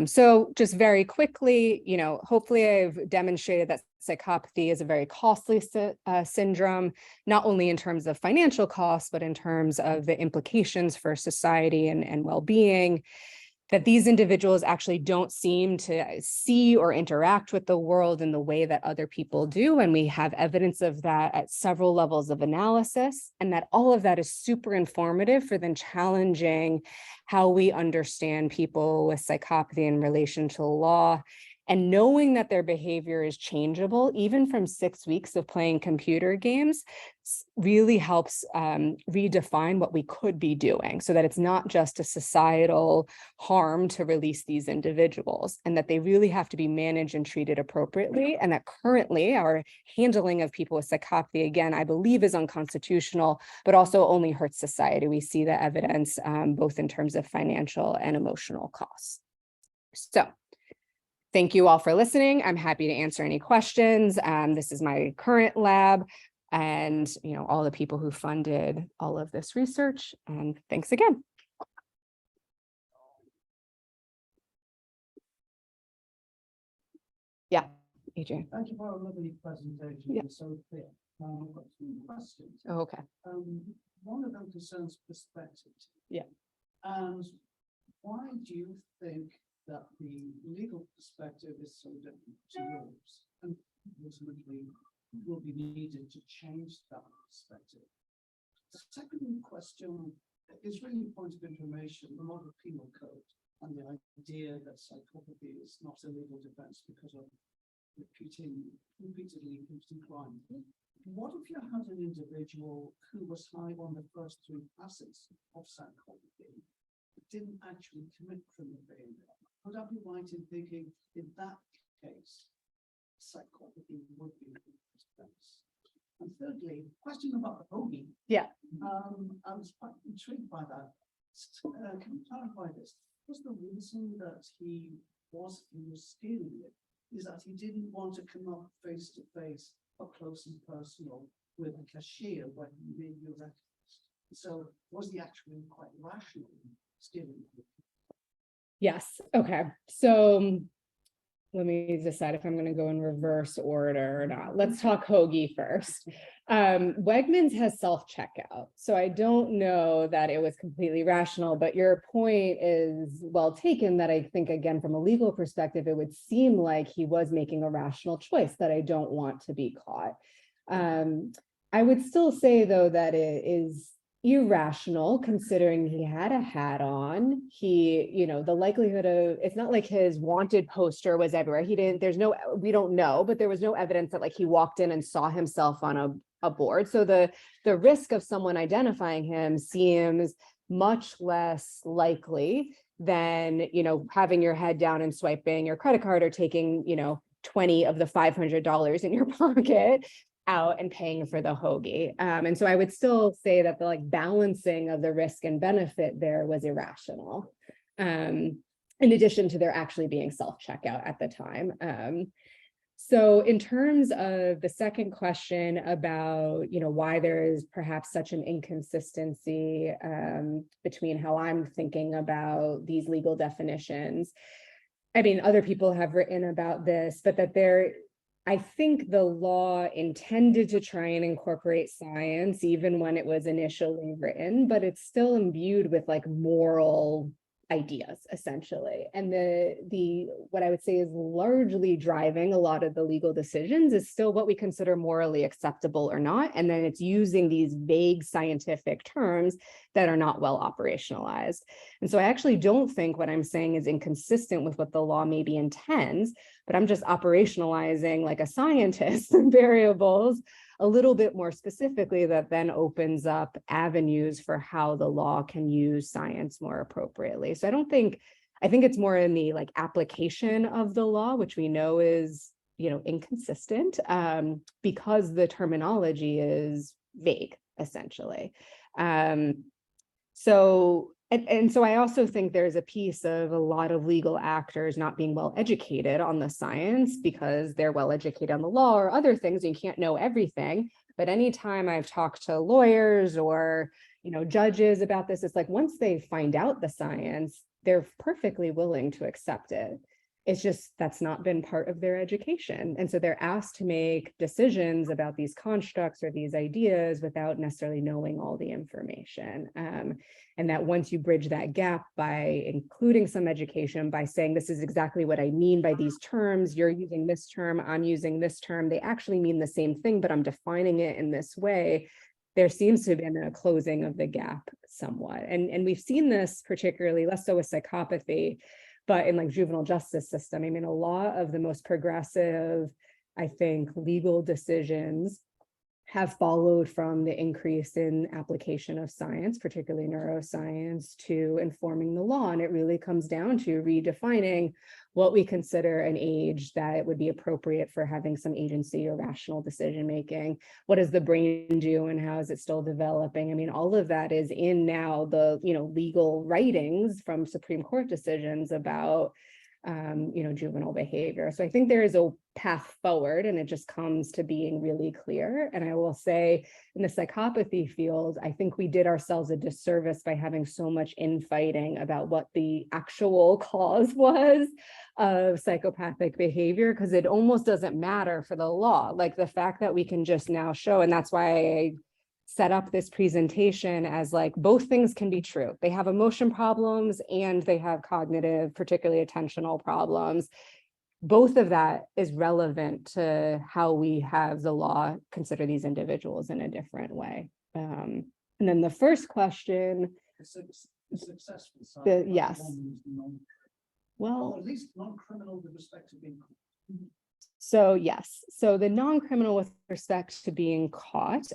So just very quickly, hopefully I've demonstrated that psychopathy is a very costly syndrome, not only in terms of financial costs, but in terms of the implications for society and well-being, that these individuals actually don't seem to see or interact with the world in the way that other people do. And we have evidence of that at several levels of analysis, and that all of that is super informative for then challenging how we understand people with psychopathy in relation to the law. And knowing that their behavior is changeable, even from 6 weeks of playing computer games, really helps redefine what we could be doing, so that it's not just a societal harm to release these individuals, and that they really have to be managed and treated appropriately. And that currently our handling of people with psychopathy, again, I believe is unconstitutional, but also only hurts society. We see the evidence both in terms of financial and emotional costs. So thank you all for listening. I'm happy to answer any questions. This is my current lab and, all the people who funded all of this research. And thanks again. Yeah, Adrian.
Thank you for a lovely presentation.
Yeah.
It's so clear. I've got 2 questions.
Oh, okay.
One of them concerns perspective.
Yeah.
And why do you think that the legal perspective is so different to yours, and ultimately will be needed to change that perspective? The second question is really a point of information, the model penal code, and the idea that psychopathy is not a legal defense because of repeatedly committing crime. What if you had an individual who was high on the first 3 facets of psychopathy, but didn't actually commit criminal behavior? would I be right in thinking in that case, psychopathy would be the response? And thirdly, question about the hoagie.
Yeah.
I was quite intrigued by that. Can you clarify this? Was the reason that he was stealing it is that he didn't want to come up face to face, up close and personal with a cashier when he made you recognized? So was he actually quite rational stealing it?
Yes. Okay. So let me decide if I'm going to go in reverse order or not. Let's talk hoagie first. Wegmans has self-checkout, so I don't know that it was completely rational, but your point is well taken, that I think, again, from a legal perspective, it would seem like he was making a rational choice, that I don't want to be caught. I would still say, though, that it is irrational considering he had a hat on. He, you know, the likelihood of, it's not like his wanted poster was everywhere. He didn't, there's no, we don't know, but there was no evidence that like he walked in and saw himself on a board. So the risk of someone identifying him seems much less likely than, you know, having your head down and swiping your credit card or taking, you know, 20 of the $500 in your pocket out and paying for the hoagie. And so I would still say that the like balancing of the risk and benefit there was irrational, in addition to there actually being self-checkout at the time. So in terms of the second question about, you know, why there is perhaps such an inconsistency between how I'm thinking about these legal definitions, I mean, other people have written about this, but that I think the law intended to try and incorporate science even when it was initially written, but it's still imbued with like moral ideas, essentially. And the what I would say is largely driving a lot of the legal decisions is still what we consider morally acceptable or not. And then it's using these vague scientific terms that are not well operationalized. And so I actually don't think what I'm saying is inconsistent with what the law maybe intends, but I'm just operationalizing like a scientist variables a little bit more specifically that then opens up avenues for how the law can use science more appropriately. So I think it's more in the like application of the law, which we know is, you know, inconsistent because the terminology is vague, essentially. So I also think there's a piece of a lot of legal actors not being well educated on the science because they're well educated on the law or other things. You can't know everything. But anytime I've talked to lawyers or, you know, judges about this, it's like once they find out the science, they're perfectly willing to accept it. It's just that's not been part of their education. And so they're asked to make decisions about these constructs or these ideas without necessarily knowing all the information. And that once you bridge that gap by including some education, by saying this is exactly what I mean by these terms, you're using this term, I'm using this term, they actually mean the same thing, but I'm defining it in this way, there seems to have been a closing of the gap somewhat. And we've seen this particularly less so with psychopathy, but in like juvenile justice system. I mean, a lot of the most progressive, I think, legal decisions have followed from the increase in application of science, particularly neuroscience, to informing the law. And it really comes down to redefining what we consider an age that would be appropriate for having some agency or rational decision-making. What does the brain do and how is it still developing? I mean, all of that is in now the, you know, legal writings from Supreme Court decisions about you know, juvenile behavior. So I think there is a path forward and it just comes to being really clear. And I will say in the psychopathy field, I think we did ourselves a disservice by having so much infighting about what the actual cause was of psychopathic behavior, because it almost doesn't matter for the law. Like the fact that we can just now show, and that's why I set up this presentation as like both things can be true. They have emotion problems and they have cognitive, particularly attentional problems. Both of that is relevant to how we have the law consider these individuals in a different way. And then the first question, yes. Well,
at least non-criminal with respect to being.
So yes, so the non-criminal with respect to being caught,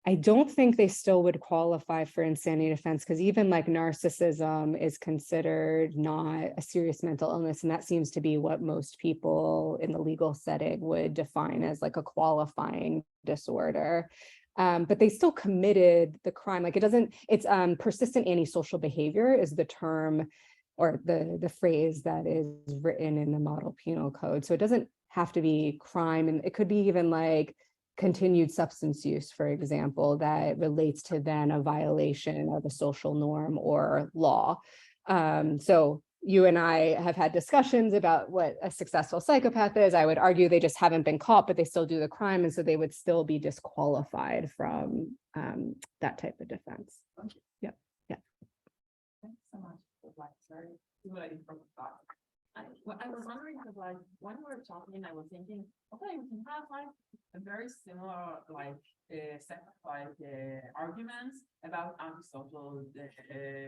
I don't think they still would qualify for insanity defense, because even like narcissism is considered not a serious mental illness. And that seems to be what most people in the legal setting would define as like a qualifying disorder. But they still committed the crime. Like it's persistent antisocial behavior is the term or the phrase that is written in the model penal code. So it doesn't have to be crime. And it could be even like continued substance use, for example, that relates to then a violation of a social norm or law. So you and I have had discussions about what a successful psychopath is. I would argue they just haven't been caught, but they still do the crime. And so they would still be disqualified from that type of defense. Yep. Yeah.
Thanks so much. Sorry, from the thought. I was wondering, because like when we were talking, I was thinking, okay, we can have like a very similar set of arguments about antisocial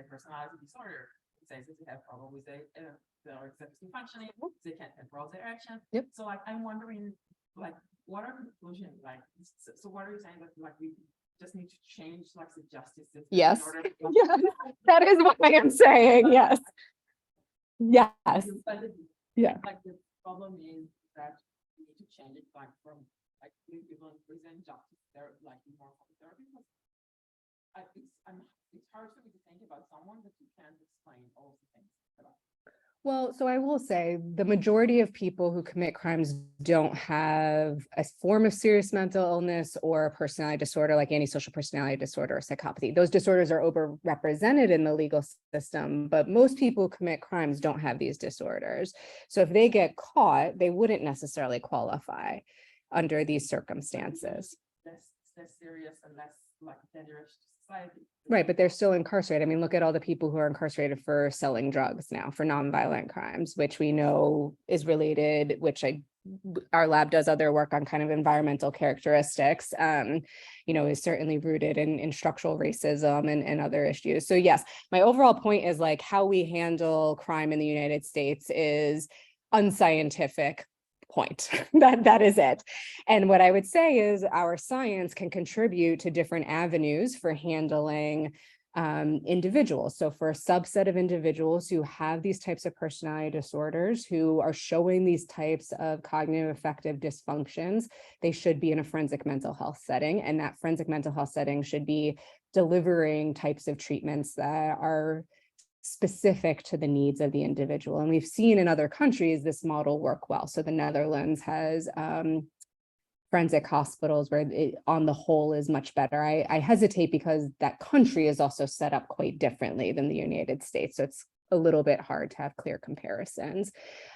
personality disorder. It says that they have problem with their executive functioning, they can't control their action.
Yep.
So like I'm wondering, like, what are the conclusions? Like, so what are you saying that like we just need to change like the justice system?
Yes.
In order to
Yes, that is what I am saying. Yes. Yes. Yeah.
Like the problem is that we need to change it like from like even prison justice there like more therapy. It's hard for me to think about someone that you can't explain all the things about.
Well, so I will say the majority of people who commit crimes don't have a form of serious mental illness or a personality disorder like antisocial personality disorder or psychopathy. Those disorders are overrepresented in the legal system, but most people who commit crimes don't have these disorders. So if they get caught, they wouldn't necessarily qualify under these circumstances.
Less serious and less like dangerous to society.
Right, but they're still incarcerated. I mean, look at all the people who are incarcerated for selling drugs now, for nonviolent crimes, which we know is related, our lab does other work on kind of environmental characteristics, is certainly rooted in structural racism and other issues. So yes, my overall point is like how we handle crime in the United States is unscientific. Point. That is it. And what I would say is our science can contribute to different avenues for handling individuals. So for a subset of individuals who have these types of personality disorders, who are showing these types of cognitive affective dysfunctions, they should be in a forensic mental health setting. And that forensic mental health setting should be delivering types of treatments that are specific to the needs of the individual. And we've seen in other countries this model work well. So the Netherlands has forensic hospitals where it, on the whole, is much better. I hesitate because that country is also set up quite differently than the United States. So it's a little bit hard to have clear comparisons.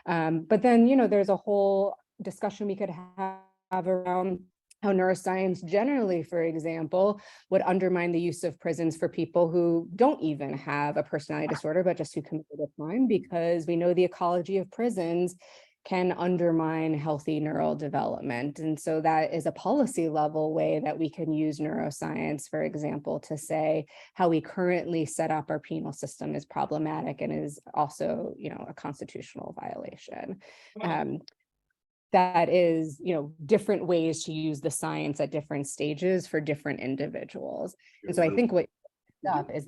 But then, there's a whole discussion we could have around how neuroscience generally, for example, would undermine the use of prisons for people who don't even have a personality disorder, but just who committed a crime, because we know the ecology of prisons can undermine healthy neural development. And so that is a policy level way that we can use neuroscience, for example, to say how we currently set up our penal system is problematic and is also, a constitutional violation. That is, different ways to use the science at different stages for different individuals. And so I think what up is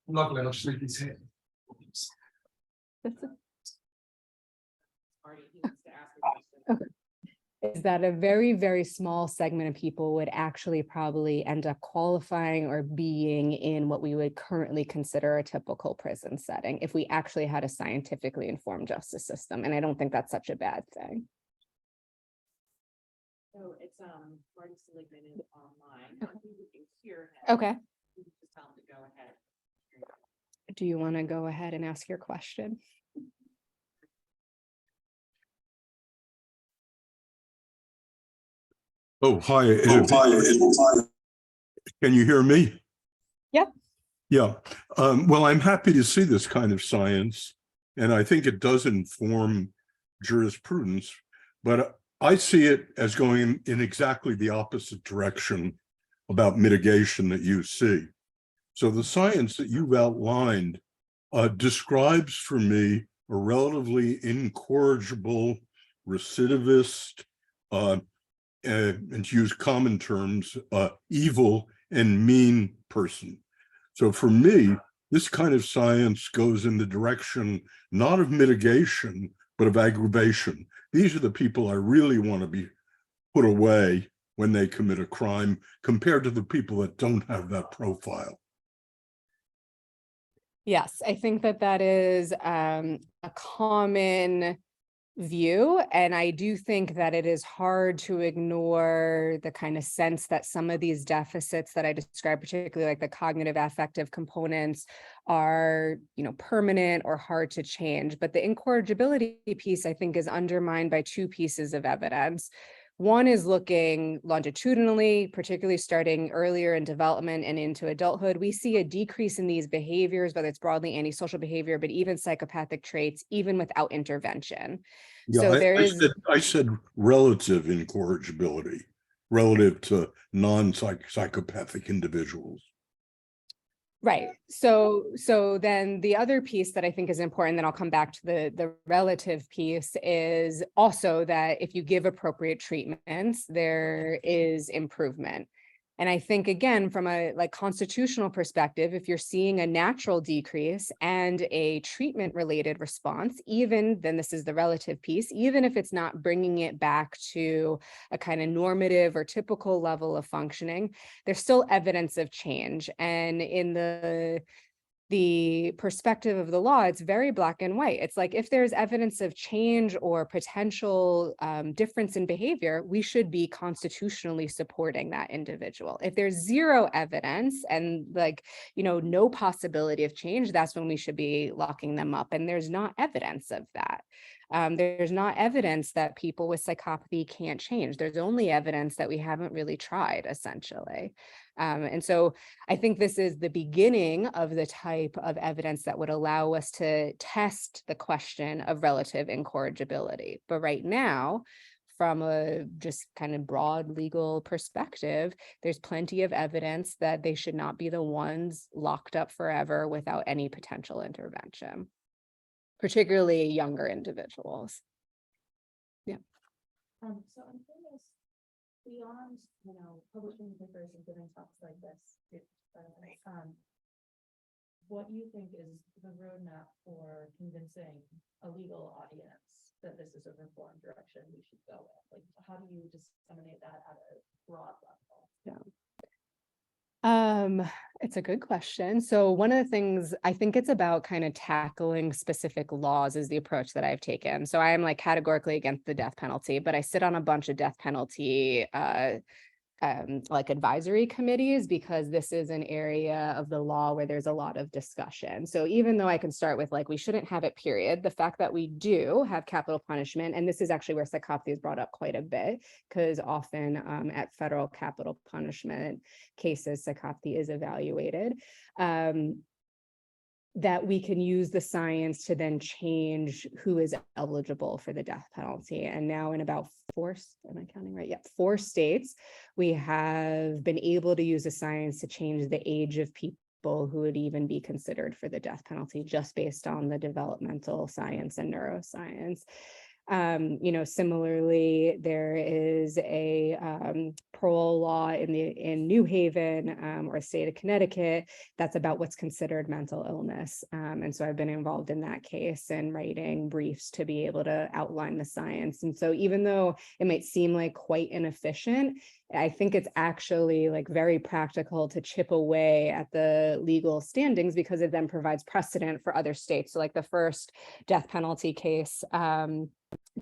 Lovely, I'll sleep his head.
Okay. Is that a very, very small segment of people would actually probably end up qualifying or being in what we would currently consider a typical prison setting if we actually had a scientifically informed justice system. And I don't think that's such a bad thing.
So it's Marty Seligman is online.
Okay.
Just tell him to go ahead.
Do you want to go ahead and ask your question?
Oh, hi. Can you hear me?
Yep.
Yeah. Well, I'm happy to see this kind of science, and I think it does inform jurisprudence, but I see it as going in exactly the opposite direction about mitigation that you see. So the science that you've outlined describes for me a relatively incorrigible, recidivist, and to use common terms, evil and mean person. So for me, this kind of science goes in the direction not of mitigation, but of aggravation. These are the people I really want to be put away when they commit a crime, compared to the people that don't have that profile.
Yes, I think that that is a common view. And I do think that it is hard to ignore the kind of sense that some of these deficits that I described, particularly like the cognitive affective components, are, permanent or hard to change. But the incorrigibility piece, I think, is undermined by two pieces of evidence. One is looking longitudinally, particularly starting earlier in development and into adulthood. We see a decrease in these behaviors, whether it's broadly antisocial behavior, but even psychopathic traits, even without intervention.
Yeah,
So there is.
I said relative incorrigibility relative to non-psychopathic individuals.
Right. So then the other piece that I think is important, then I'll come back to the relative piece, is also that if you give appropriate treatments, there is improvement. And I think, again, from a constitutional perspective, if you're seeing a natural decrease and a treatment related response, then this is the relative piece, even if it's not bringing it back to a kind of normative or typical level of functioning, there's still evidence of change. And in the perspective of the law, it's very black and white. It's like, if there's evidence of change or potential difference in behavior, we should be constitutionally supporting that individual. If there's zero evidence and no possibility of change, that's when we should be locking them up. And there's not evidence of that. There's not evidence that people with psychopathy can't change. There's only evidence that we haven't really tried, essentially. And so I think this is the beginning of the type of evidence that would allow us to test the question of relative incorrigibility. But right now, from a just kind of broad legal perspective, there's plenty of evidence that they should not be the ones locked up forever without any potential intervention, particularly younger individuals. Yeah.
So I'm curious, beyond, publishing papers and giving talks like this, what you think is the roadmap for convincing a legal audience that this is a reform direction we should go in? Like, how do you disseminate that at a broad level?
Yeah. It's a good question. So one of the things, I think it's about kind of tackling specific laws is the approach that I've taken. So I am categorically against the death penalty, but I sit on a bunch of death penalty advisory committees, because this is an area of the law where there's a lot of discussion. So even though I can start with we shouldn't have it, period, the fact that we do have capital punishment, and this is actually where psychopathy is brought up quite a bit, because often at federal capital punishment cases, psychopathy is evaluated, that we can use the science to then change who is eligible for the death penalty. And now in about 4 states, we have been able to use the science to change the age of people who would even be considered for the death penalty, just based on the developmental science and neuroscience. Similarly, there is a parole law in New Haven or state of Connecticut that's about what's considered mental illness. And so I've been involved in that case and writing briefs to be able to outline the science. And so even though it might seem quite inefficient, I think it's actually very practical to chip away at the legal standings, because it then provides precedent for other states. So the first death penalty case,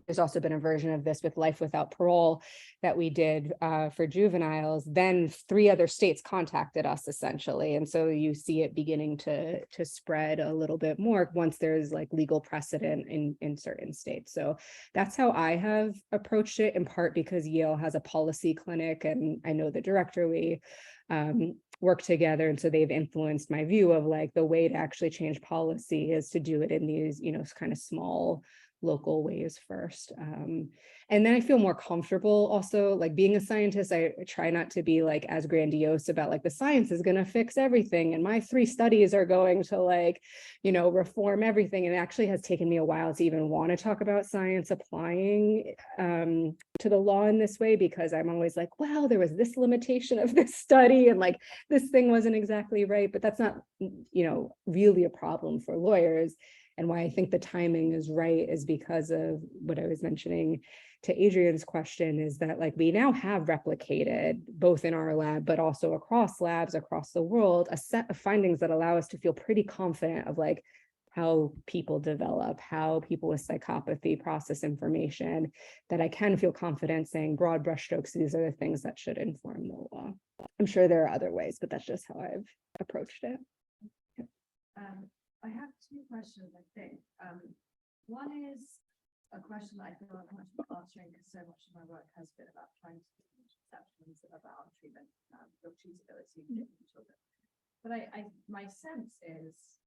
there's also been a version of this with life without parole that we did for juveniles. Then 3 other states contacted us, essentially. And so you see it beginning to spread a little bit more once there's legal precedent in certain states. So that's how I have approached it, in part because Yale has a policy clinic and I know the director. We work together, and so they've influenced my view of the way to actually change policy is to do it in these kind of small local ways first. And then I feel more comfortable also, like being a scientist, I try not to be like as grandiose about like the science is going to fix everything. And my 3 studies are going to like, reform everything. And it actually has taken me a while to even want to talk about science applying to the law in this way, because I'm always like, well, there was this limitation of this study and like this thing wasn't exactly right, but that's not, really a problem for lawyers. And why I think the timing is right is because of what I was mentioning to Adrian's question, is that like we now have replicated both in our lab, but also across labs across the world, a set of findings that allow us to feel pretty confident of like how people develop, how people with psychopathy process information, that I can feel confident saying broad brushstrokes, these are the things that should inform the law. I'm sure there are other ways, but that's just how I've approached it.
I have 2 questions, I think. One is a question that I feel like I'm answering because so much of my work has been about trying to change perceptions about treatment, your choosability in children. But my sense is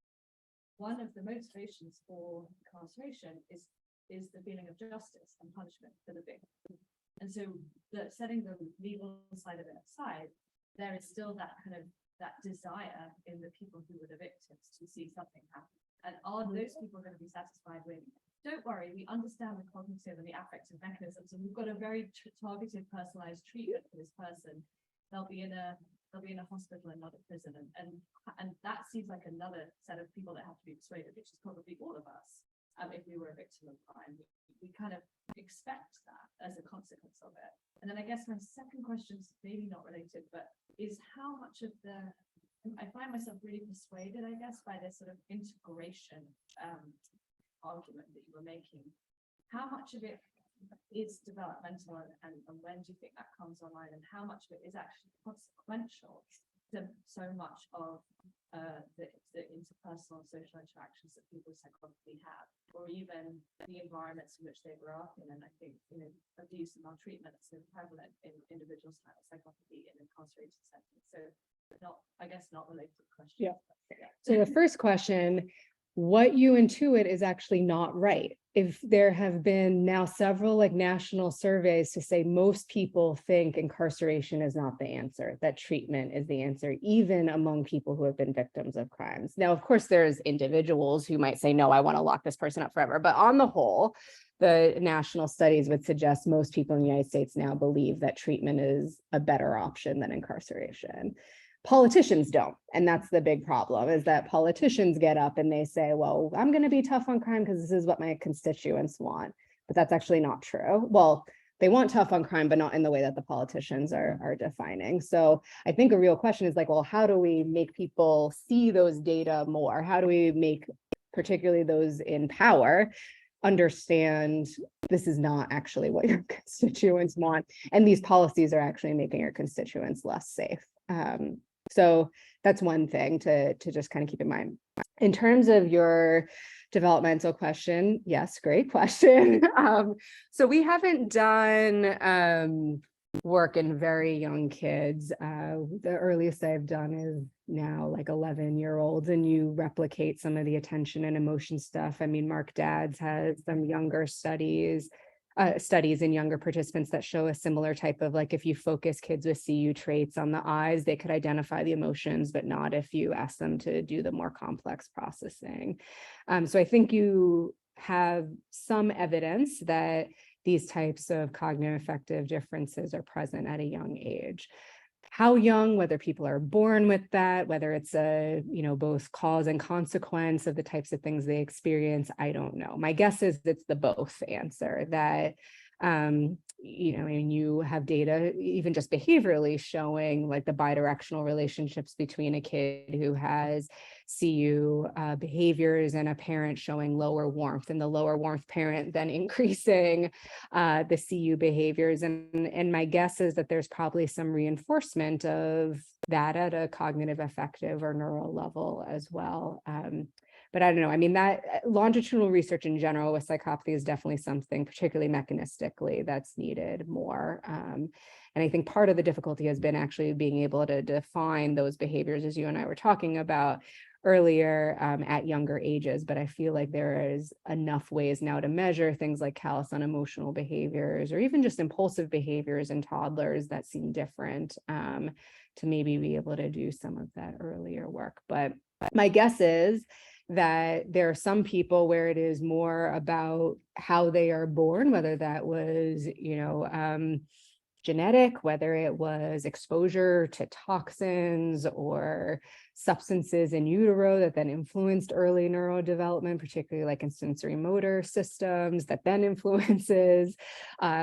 one of the motivations for incarceration is the feeling of justice and punishment for the victim. And so setting the legal side of it aside, there is still that kind of that desire in the people who were the victims to see something happen. And are those people going to be satisfied with, don't worry, we understand the cognitive and the affective mechanisms, and we've got a very targeted, personalized treatment for this person. They'll be in a hospital and not a prison. And that seems like another set of people that have to be persuaded, which is probably all of us. If we were a victim of crime, we kind of expect that as a consequence of it. And then I guess my second question is maybe not related, but is how much of I find myself really persuaded, I guess, by this sort of integration argument that you were making. How much of it is developmental and when do you think that comes online, and how much of it is actually consequential to so much of the interpersonal social interactions that people with psychopathy have, or even the environments in which they grow up in? And I think, abuse and maltreatment is so prevalent in individuals who have psychopathy in incarcerated settings. So not related to the question.
Yeah. So the first question, what you intuit is actually not right. If there have been now several like national surveys to say most people think incarceration is not the answer, that treatment is the answer, even among people who have been victims of crimes. Now, of course, there's individuals who might say, no, I want to lock this person up forever. But on the whole, the national studies would suggest most people in the United States now believe that treatment is a better option than incarceration. Politicians don't. And that's the big problem, is that politicians get up and they say, well, I'm going to be tough on crime because this is what my constituents want. But that's actually not true. Well, they want tough on crime, but not in the way that the politicians are defining. So I think a real question is like, well, how do we make people see those data more? How do we make particularly those in power understand this is not actually what your constituents want, and these policies are actually making your constituents less safe? So that's one thing to just kind of keep in mind. In terms of your developmental question, yes, great question. So we haven't done work in very young kids. The earliest I've done is now like 11-year-olds, and you replicate some of the attention and emotion stuff. I mean, Mark Dad's has some younger studies in younger participants that show a similar type of, like, if you focus kids with CU traits on the eyes, they could identify the emotions, but not if you ask them to do the more complex processing. So I think you have some evidence that these types of cognitive affective differences are present at a young age. How young, whether people are born with that, whether it's a, both cause and consequence of the types of things they experience, I don't know. My guess is it's the both answer, that, and you have data, even just behaviorally, showing like the bidirectional relationships between a kid who has CU behaviors and a parent showing lower warmth, and the lower warmth parent then increasing the CU behaviors. And my guess is that there's probably some reinforcement of that at a cognitive affective or neural level as well. But I don't know. I mean, that longitudinal research in general with psychopathy is definitely something, particularly mechanistically, that's needed more. And I think part of the difficulty has been actually being able to define those behaviors, as you and I were talking about earlier at younger ages. But I feel like there is enough ways now to measure things like callous unemotional behaviors or even just impulsive behaviors in toddlers that seem different to maybe be able to do some of that earlier work. But my guess is that there are some people where it is more about how they are born, whether that was, genetic, whether it was exposure to toxins or substances in utero that then influenced early neurodevelopment, particularly like in sensory motor systems, that then influences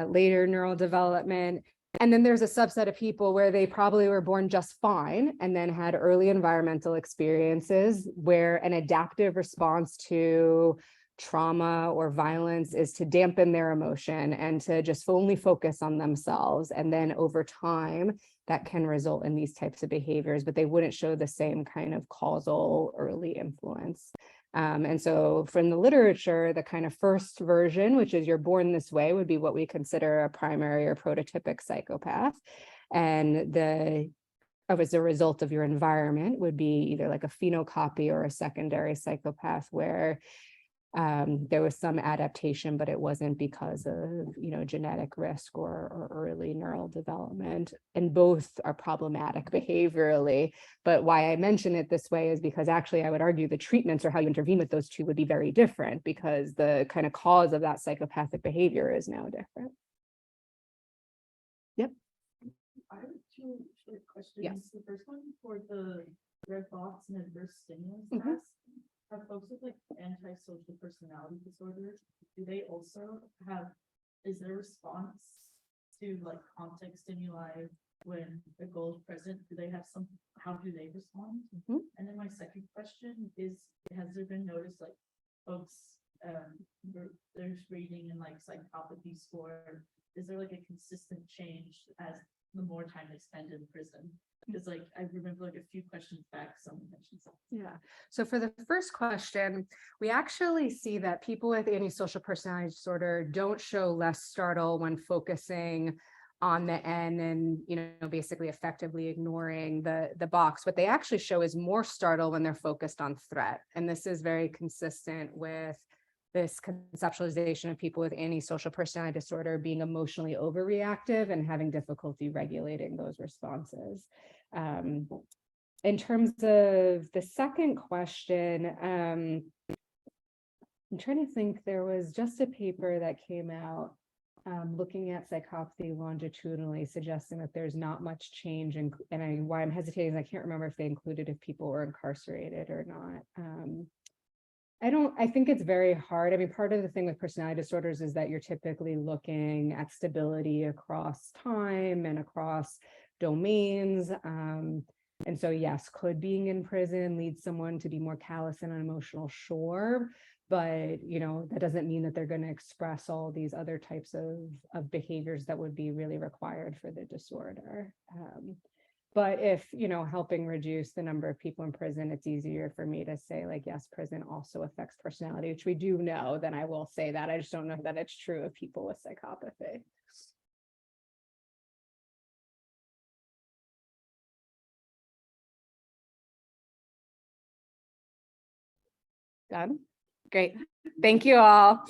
later neural development. And then there's a subset of people where they probably were born just fine and then had early environmental experiences where an adaptive response to trauma or violence is to dampen their emotion and to just only focus on themselves. And then over time, that can result in these types of behaviors, but they wouldn't show the same kind of causal early influence. And so from the literature, the kind of first version, which is you're born this way, would be what we consider a primary or prototypic psychopath. And as a result of your environment would be either like a phenocopy or a secondary psychopath where there was some adaptation, but it wasn't because of, genetic risk or early neural development. And both are problematic behaviorally. But why I mention it this way is because actually I would argue the treatments or how you intervene with those two would be very different because the kind of cause of that psychopathic behavior is now different. Yep.
I have two short questions.
Yes.
The first one for the red box and adverse stimulus
Mhm.
test. Are folks with like antisocial personality disorder, do they also have, is their response to like context stimuli when a goal is present, do they have how do they respond?
Mhm.
And then my second question is, has there been noticed like folks, there's reading and like psychopathy score, is there like a consistent change as the more time they spend in prison? Because like I remember like a few questions back, someone mentioned something.
Yeah. So for the first question, we actually see that people with antisocial personality disorder don't show less startle when focusing on the N and, basically effectively ignoring the box. What they actually show is more startle when they're focused on threat. And this is very consistent with this conceptualization of people with antisocial personality disorder being emotionally overreactive and having difficulty regulating those responses. In terms of the second question, I'm trying to think, there was just a paper that came out looking at psychopathy longitudinally, suggesting that there's not much change. Why I'm hesitating is I can't remember if they included if people were incarcerated or not. I think it's very hard. I mean, part of the thing with personality disorders is that you're typically looking at stability across time and across domains. And so, yes, could being in prison lead someone to be more callous and unemotional? Sure. But, that doesn't mean that they're going to express all these other types of behaviors that would be really required for the disorder. But if, helping reduce the number of people in prison, it's easier for me to say like, yes, prison also affects personality, which we do know, then I will say that. I just don't know that it's true of people with psychopathy. Done? Great. Thank you all.